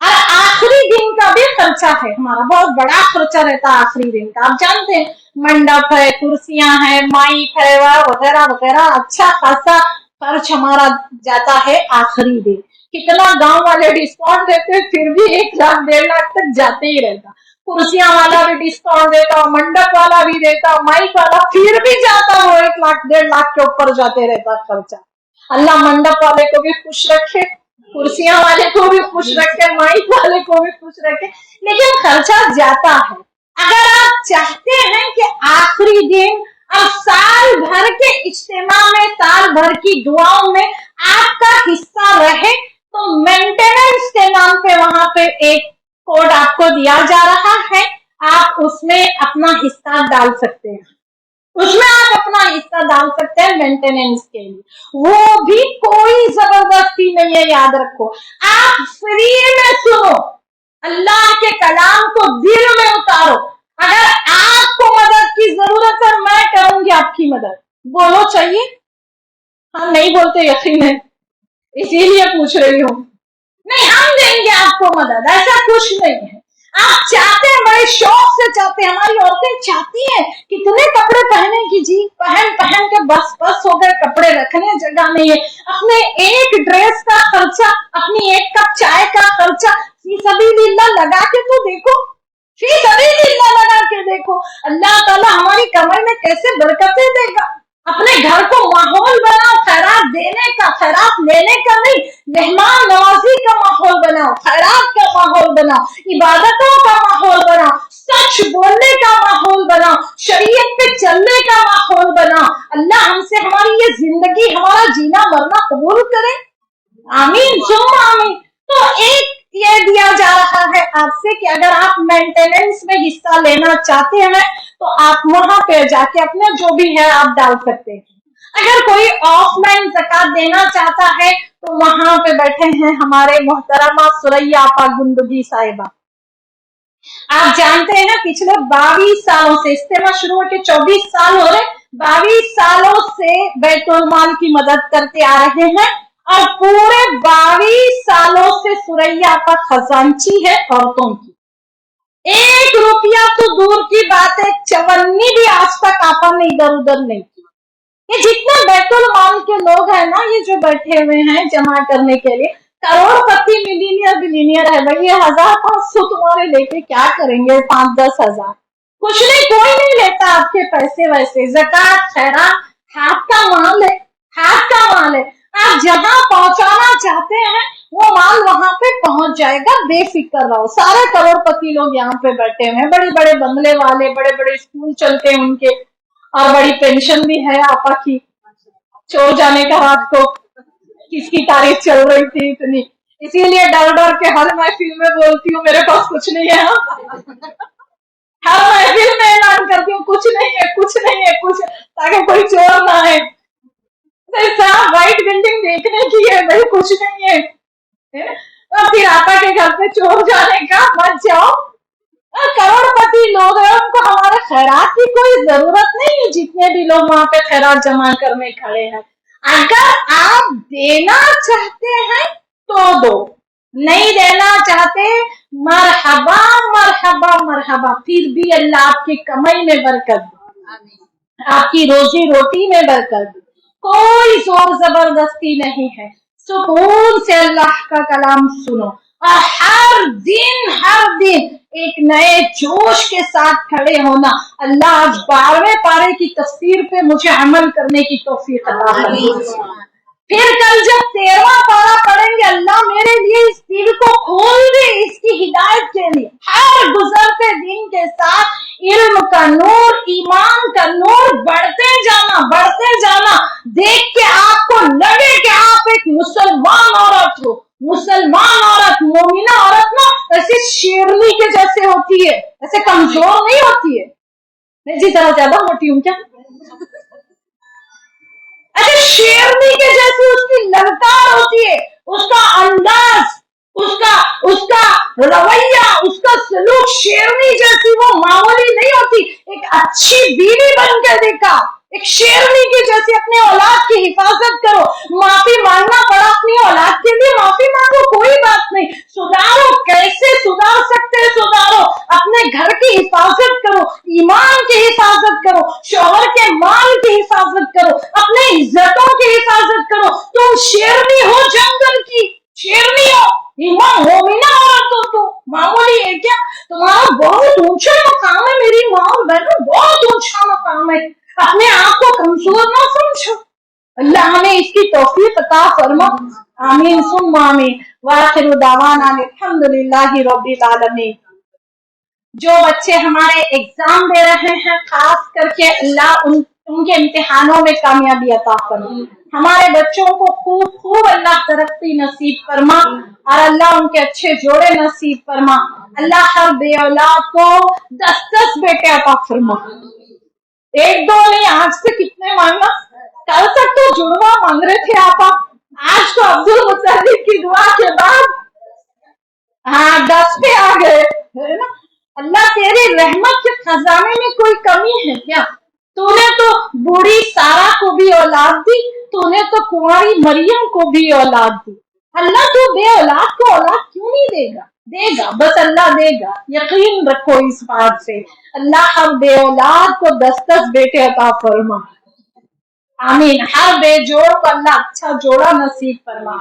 और आखिरी दिन का भी खर्चा है। हमारा बहुत बड़ा खर्चा रहता है आखिरी दिन का, आप जानते हैं, मंडप है, कुर्सियां हैं, माइक है, वगैरह वगैरह, अच्छा खासा खर्च हमारा जाता है आखिरी दिन। कितना गांव वाले डिस्काउंट देते हैं, फिर भी 1 लाख 1.5 लाख तक जाते ही रहता। कुर्सियां वाला भी डिस्काउंट देता, मंडप वाला भी देता, माइक वाला, फिर भी जाता वो 1 लाख 1.5 लाख के ऊपर जाते रहता खर्चा। अल्लाह मंडप वाले को भी खुश रखे, कुर्सियां वाले को भी खुश रखे, माइक वाले को भी खुश रखे, लेकिन खर्चा जाता है। अगर आप चाहते हैं कि आखिरी दिन और साल भर के इज्तिमा में, साल भर की दुआओं में आपका हिस्सा रहे, तो मेंटेनेंस के नाम पे वहां पे एक कोड आपको दिया जा रहा है, आप उसमें अपना हिस्सा डाल सकते हैं, उसमें आप अपना हिस्सा डाल सकते हैं मेंटेनेंस के लिए। वो भी कोई जबरदस्ती नहीं है, याद रखो। आप फ्री में सुनो, अल्लाह के कलाम को दिल में उतारो। अगर आपको मदद की जरूरत है, मैं करूंगी आपकी मदद। बोलो चाहिए? हाँ, नहीं बोलते यकीन है, इसीलिए पूछ रही हूँ। नहीं, हम देंगे आपको मदद, ऐसा कुछ नहीं है। आप चाहते हैं, बड़े शौक से चाहते हैं, हमारी औरतें चाहती हैं कितने कपड़े पहने की जी, पहन पहन के बस हो गए, कपड़े रखने जगह नहीं है। अपने एक ड्रेस का खर्चा, अपनी 1 कप चाय का खर्चा फी सबीलिल्लाह लगा के तो देखो, फी सबीलिल्लाह लगा के देखो, अल्लाह ताला हमारी कमाई में कैसे बरकतें देगा। अपने घर को माहौल बनाओ खैरात देने का, खैरात लेने का नहीं, मेहमान नवाजी का माहौल बनाओ, खैरात का माहौल बनाओ, इबादतों का माहौल बनाओ, सच बोलने का माहौल बनाओ, शरीयत पे चलने का माहौल बनाओ। अल्लाह हमसे हमारी ये जिंदगी, हमारा जीना मरना कबूल करे, आमीन सुम्मा आमीन। तो एक ये दिया जा रहा है आपसे कि अगर आप मेंटेनेंस में हिस्सा लेना चाहते हैं तो आप वहां पे जाके अपना जो भी है आप डाल सकते हैं। अगर कोई ऑफलाइन ज़कात देना चाहता है तो वहां पे बैठे हैं हमारे मोहतरमा सुरैया आपा गुंदगी साहिबा। आप जानते हैं ना, पिछले 22 सालों से, इस्तेमा शुरू होकर 24 साल हो रहे, 22 सालों से बैतुल माल की मदद करते आ रहे हैं, और पूरे 22 सालों से सुरैया आपा खजांची है औरतों की। 1 रुपया तो दूर की बात है, चवन्नी भी आज तक आपा ने इधर उधर नहीं की। ये जितने बैतुल माल के लोग हैं ना, ये जो बैठे हुए हैं जमा करने के लिए, करोड़पति मिलीनियर बिलीनियर है भाई, ये 1000-500 तुम्हारे लेके क्या करेंगे, 5-10 हजार, कुछ नहीं, कोई नहीं लेता आपके पैसे वैसे। ज़कात खैरात हाथ का माल है, हाथ का माल है। آپ جہاں پہنچانا چاہتے ہیں وہ مال وہاں پہ پہنچ جائے گا، بے فکر رہو. سارے کروڑ پتی لوگ یہاں پہ بیٹھے ہوئے ہیں، بڑے بڑے بنگلے والے، بڑے بڑے اسکول چلتے ہیں ان کے، اور بڑی پینشن بھی ہے آپا کی. چور جانے کا رات کو کس کی تاریخ چل رہی تھی اتنی، اسی لیے ڈر ڈر کے ہر محفل میں بولتی ہوں میرے پاس کچھ نہیں ہے. ہر محفل میں اعلان کرتی ہوں کچھ نہیں ہے، کچھ نہیں ہے، کچھ، تاکہ کوئی چور نہ آئے. صاحب وائٹ بلڈنگ دیکھنے کی ہے بھائی، کچھ نہیں ہے. اور پھر آپا کے گھر پہ چور جانے کا، مت جاؤ. کروڑ پتی لوگ ہیں، ان کو ہمارے خیرات کی کوئی ضرورت نہیں ہے. جتنے بھی لوگ وہاں پہ خیرات جمع کرنے کھڑے ہیں، اگر آپ دینا چاہتے ہیں تو دو، نہیں دینا چاہتے مرحبا مرحبا مرحبا. پھر بھی اللہ آپ کی کمائی میں برکت دے، آپ کی روزی روٹی میں برکت دے. کوئی زور زبردستی نہیں ہے. سکون سے اللہ کا کلام سنو، اور ہر دن ایک نئے جوش کے ساتھ کھڑے ہونا. اللہ آج 12ویں پارے کی تفسیر پہ مجھے عمل کرنے کی توفیق عطا فرمائے. پھر کل جب 13واں پارہ پڑھیں گے، اللہ میرے لیے اس دل کو کھول دے اس کی ہدایت کے لیے. ہر گزرتے دن کے ساتھ علم کا نور، ایمان کا نور بڑھتے جانا، دیکھ کے آپ کو لگے کہ آپ ایک مسلمان عورت ہو. مسلمان عورت، مومنہ عورت نا ایسے شیرنی کے جیسے ہوتی ہے، ایسے کمزور نہیں ہوتی ہے. جی ذرا زیادہ موٹی ہوں کیا؟ ایسے شیرنی کے جیسی اس کی للکار ہوتی ہے، اس کا انداز، اس کا رویہ، اس کا سلوک شیرنی جیسی، وہ معمولی نہیں ہوتی. ایک اچھی بیوی بن کے دیکھا، ایک شیرنی کی جیسی. اپنے اولاد کی حفاظت کرو. معافی مانگنا پڑا اپنی اولاد کے لیے، معافی مانگو، کوئی بات نہیں. سدھارو، کیسے سدھار سکتے سدھارو. اپنے گھر کی حفاظت کرو، ایمان کی حفاظت کرو، شوہر کے مال کی حفاظت کرو، اپنے عزتوں کی حفاظت کرو. تم شیرنی ہو، جنگل کی شیرنی ہو، ایمان مومنہ عورت ہو. تو معمولی ہے کیا؟ تمہارا بہت اونچا مقام ہے میری ماں اور بہنوں، بہت اونچا مقام ہے. اپنے آپ کو کمزور نہ سمجھو. اللہ ہمیں اس کی توفیق عطا فرما. آمین ثم آمین. وآخر دعوانا الحمدللہ رب العالمین. جو بچے ہمارے ایگزام دے رہے ہیں، خاص کر کے اللہ ان کے امتحانوں میں کامیابی عطا فرما. ہمارے بچوں کو خوب اللہ ترقی نصیب فرما، اور اللہ ان کے اچھے جوڑے نصیب فرما. اللہ ہر بے اولاد کو 10 بیٹے عطا فرما. 1 2 نہیں، آج سے کتنے مانگنا. کل تک تو جڑوا مانگ رہے تھے آپ، آج تو عبد المطلب کی دعا کے بعد 10 پہ آ گئے ہے نا. اللہ تیری رحمت کے خزانے میں کوئی کمی ہے کیا؟ تو نے تو بوڑھی سارا کو بھی اولاد دی، تو نے تو کنواری مریم کو بھی اولاد دی. اللہ تو بے اولاد کو اولاد کیوں نہیں دے گا؟ دے گا، بس اللہ دے گا، یقین رکھو اس بات سے. اللہ ہر بے اولاد کو 10 بیٹے عطا فرما. آمین. ہر بے جوڑ کو اللہ اچھا جوڑا نصیب فرما.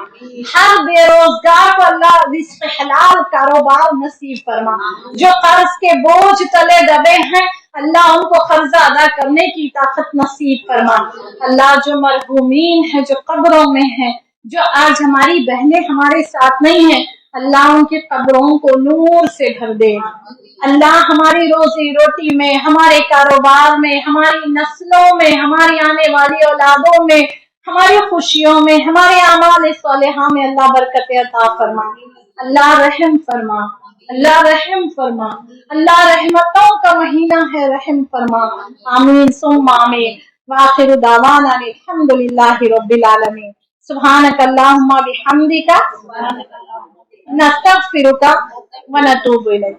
ہر بے روزگار کو اللہ رزق حلال کاروبار نصیب فرما. جو قرض کے بوجھ تلے دبے ہیں، اللہ ان کو قرضہ ادا کرنے کی طاقت نصیب فرما. اللہ جو مرحومین ہیں، جو قبروں میں ہیں، جو آج ہماری بہنیں ہمارے ساتھ نہیں ہیں، اللہ ان کی قبروں کو نور سے بھر دے. اللہ ہماری روزی روٹی میں، ہمارے کاروبار میں، ہماری نسلوں میں، ہماری آنے والی اولادوں میں، ہماری خوشیوں میں، ہمارے اعمال صالحہ میں اللہ برکت عطا فرما. اللہ رحم فرما، اللہ رحم فرما. اللہ رحمتوں کا مہینہ ہے، رحم فرما. آمین ثم آمین. وآخر دعوانا الحمدللہ رب العالمین. سبحانک اللہم بحمدک نستغفرک ونتوب الیک.